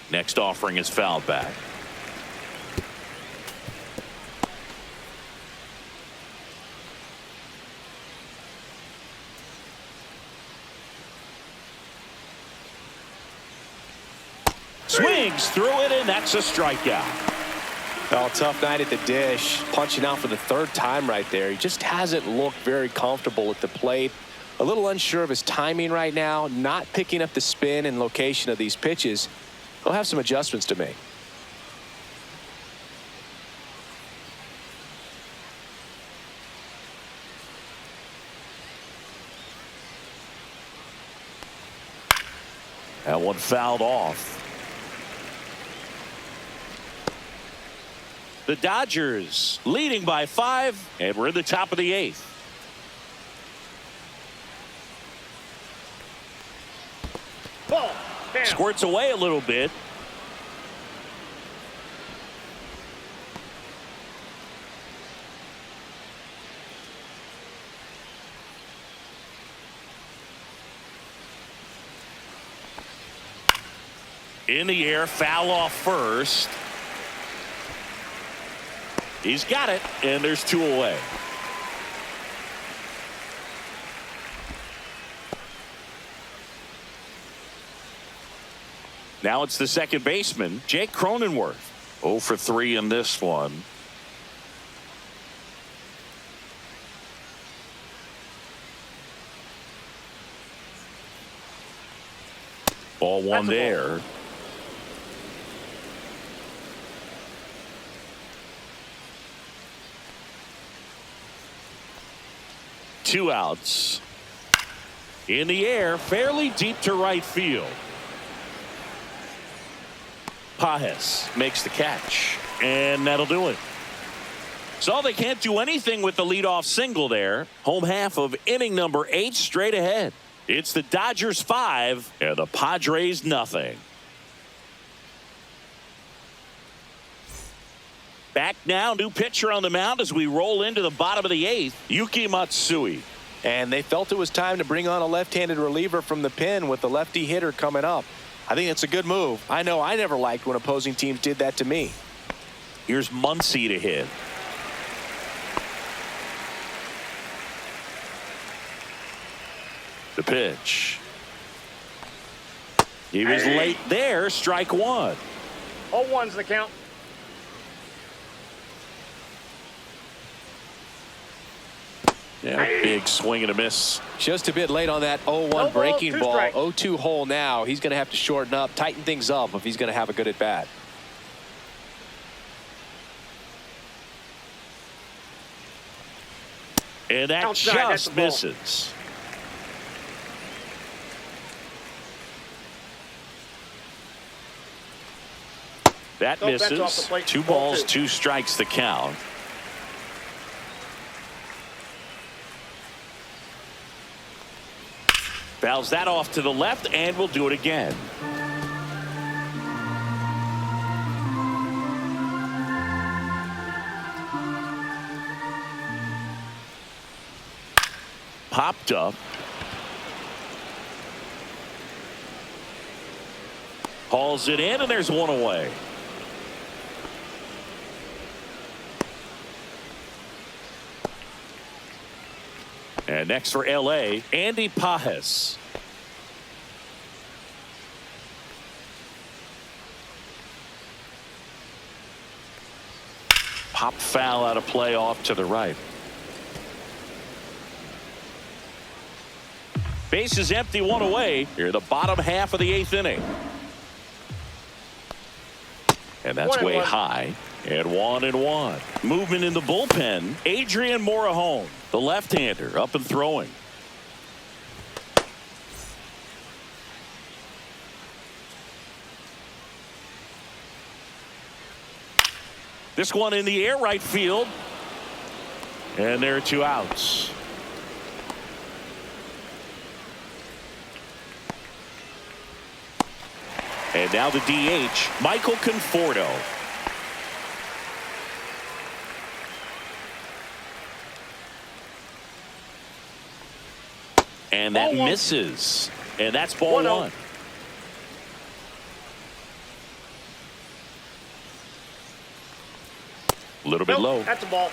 Next offering is fouled back. Swings through it, and that's a strikeout. Well, tough night at the dish. Punching out for the third time right there. He just hasn't looked very comfortable at the plate. A little unsure of his timing right now. Not picking up the spin and location of these pitches. He'll have some adjustments to make. That one fouled off. The Dodgers leading by 5, and we're in the top of the 8th. Ball. Down. Squirts away a little bit. In the air, foul off first. He's got it, and there's 2 away. Now it's the second baseman, Jake Cronenworth. 0 for 3 in this one. Ball one there. Two outs. In the air, fairly deep to right field. Pajes makes the catch, and that'll do it. So they can't do anything with the leadoff single there. Home half of inning number 8 straight ahead. It's the Dodgers 5 and the Padres nothing. Back now, new pitcher on the mound as we roll into the bottom of the 8th, Yuki Matsui. And they felt it was time to bring on a left-handed reliever from the pen with the lefty hitter coming up. I think it's a good move. I know I never liked when opposing teams did that to me. Here's Muncy to hit. The pitch. He was late there. Strike one. 0-1's the count. Yeah, big swing and a miss. Just a bit late on that 0-1 breaking two ball. strike. 0-2 hole now. He's going to have to shorten up, tighten things up if he's going to have a good at bat. And that Outside, just misses. That Nope, that's off the misses. plate. 2 Ball balls, 2. 2 strikes the count. Fouls that off to the left, and we'll do it again. Popped up. Hauls it in, and there's 1 away. And next for L.A., Andy Pajes. Pop foul out of play off to the right. Base is empty, 1 away. Here, the bottom half of the 8th inning. And that's way 1-1. high. And 1-1. Movement in the bullpen. Adrian Morejon, the left-hander, up and throwing. This one in the air, right field. And there are 2 outs. And now the DH, Michael Conforto. And that misses. And that's ball 1. A little bit low. That's a ball.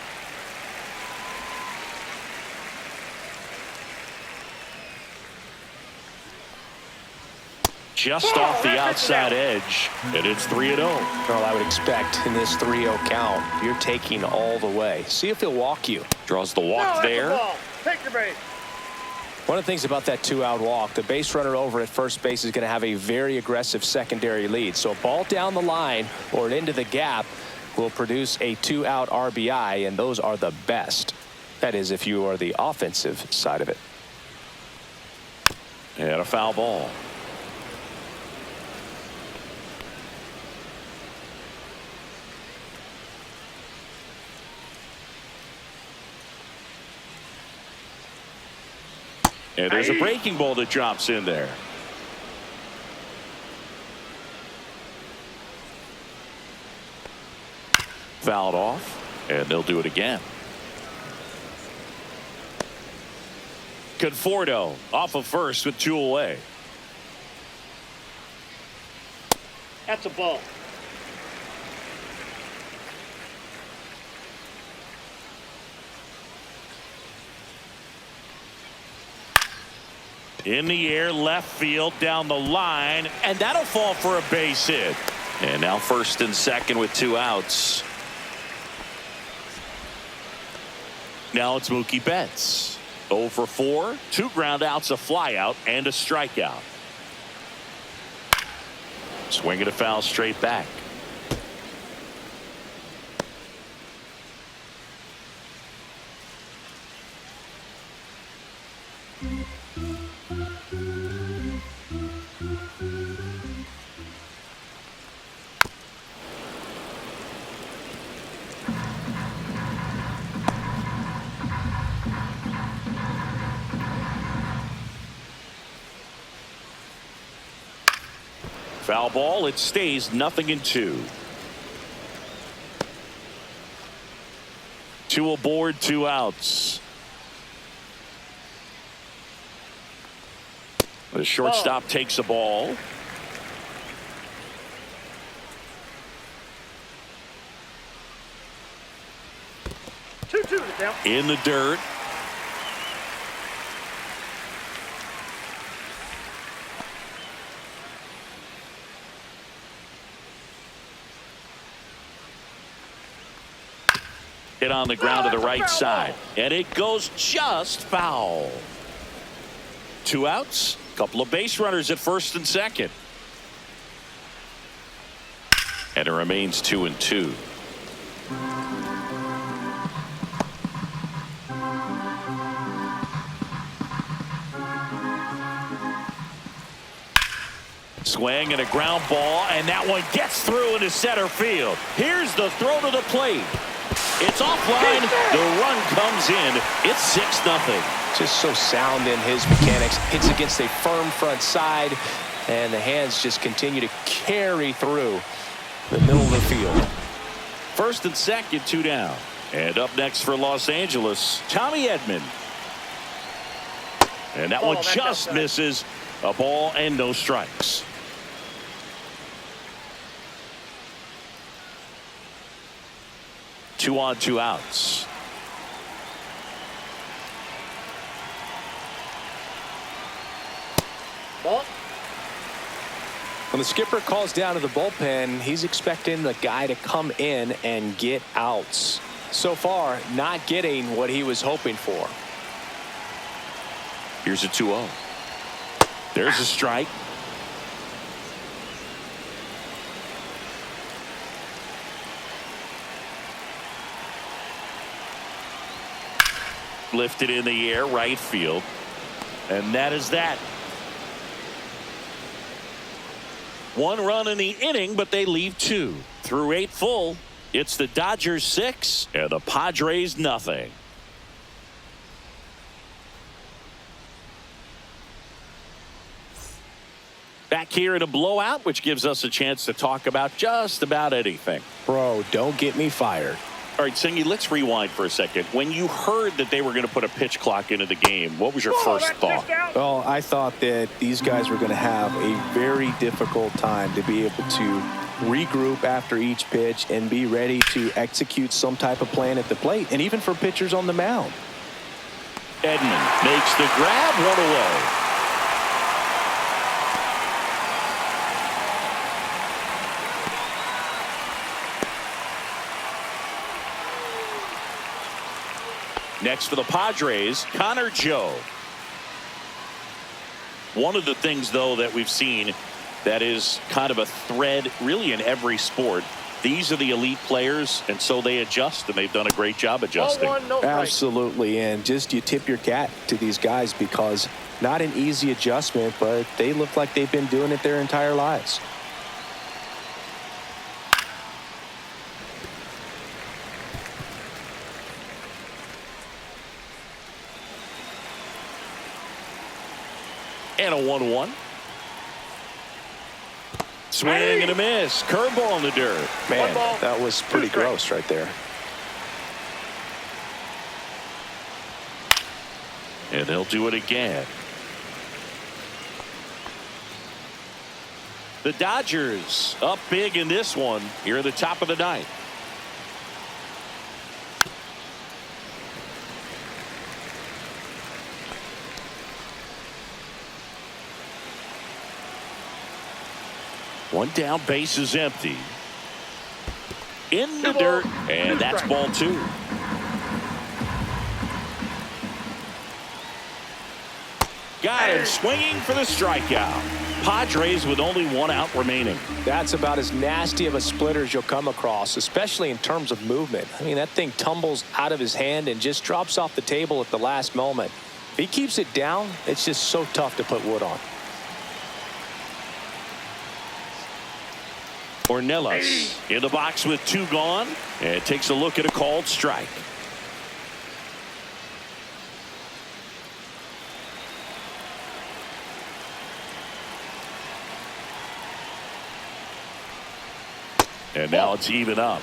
Just off the outside edge, and it's 3-0. Well, I would expect in this 3-0 count, you're taking all the way. See if he'll walk you. Draws the walk there. That's a ball. Take your base. One of the things about that 2-out walk, the base runner over at first base is going to have a very aggressive secondary lead. So a ball down the line or into the gap will produce a 2-out RBI, and those are the best. That is, if you are the offensive side of it. And a foul ball. And there's a breaking ball that drops in there. Fouled off, and they'll do it again. Conforto off of first with 2 away. That's a ball. In the air, left field, down the line, and that'll fall for a base hit. And now first and second with 2 outs. Now it's Mookie Betts. 0 for 4, 2 ground outs, a fly out, and a strikeout. Swinging a foul straight back. Foul ball. It stays 0-2. 2 aboard, 2 outs. The shortstop takes a ball. Two to count. In the dirt. Hit on the ground to the right side, and it goes just foul. 2 outs, couple of base runners at first and second, and it remains 2-2. Swing and a ground ball, and that one gets through into center field. Here's the throw to the plate. It's offline. The run comes in. It's 6-0. Just so sound in his mechanics. Hits against a firm front side, and the hands just continue to carry through the middle of the field. First and second, 2 down. And up next for Los Angeles, Tommy Edman. And that one just misses. A ball and no strikes. 2 on, 2 outs. Ball. When the skipper calls down to the bullpen, he's expecting the guy to come in and get outs. So far, not getting what he was hoping for. Here's a 2-0. There's a strike. lifted in the air, right field. And that is that. 1 run in the inning, but they leave 2. Through 8 full, it's the Dodgers 6 and the Padres nothing. Back here in a blowout, which gives us a chance to talk about just about anything. Bro, don't get me fired. All right, Singy, let's rewind for a second. When you heard that they were going to put a pitch clock into the game, what was your first thought? Well, I thought that these guys were going to have a very difficult time to be able to regroup after each pitch and be ready to execute some type of plan at the plate, and even for pitchers on the mound. Edman makes the grab, 1 away. Next for the Padres, Connor Joe. One of the things, though, that we've seen that is kind of a thread really in every sport, these are the elite players, and so they adjust, and they've done a great job adjusting. Absolutely, and just you tip your cap to these guys because not an easy adjustment, but they look like they've been doing it their entire lives. And a 1-1. Swing and a miss. Curveball in the dirt. Man, that was pretty gross right there. And they'll do it again. The Dodgers up big in this one here at the top of the 9th. One down, base is empty. In the dirt, and that's ball 2. Got him swinging for the strikeout. Padres with only 1 out remaining. That's about as nasty of a splitter as you'll come across, especially in terms of movement. I mean, that thing tumbles out of his hand and just drops off the table at the last moment. If he keeps it down, it's just so tough to put wood on. Ornelas in the box with 2 gone, and takes a look at a called strike. And now it's even up.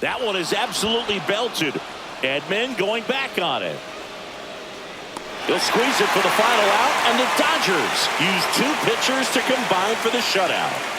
That one is absolutely belted. Edman going back on it. He'll squeeze it for the final out, and the Dodgers use 2 pitchers to combine for the shutout.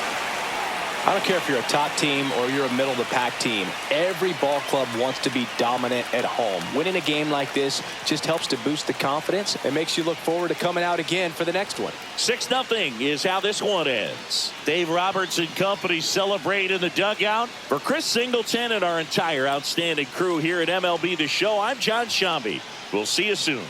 I don't care if you're a top team or you're a middle-of-the-pack team. Every ball club wants to be dominant at home. Winning a game like this just helps to boost the confidence and makes you look forward to coming out again for the next one. 6-0 is how this one ends. Dave Roberts and company celebrate in the dugout. For Chris Singleton and our entire outstanding crew here at MLB The Show, I'm John Shambi. We'll see you soon.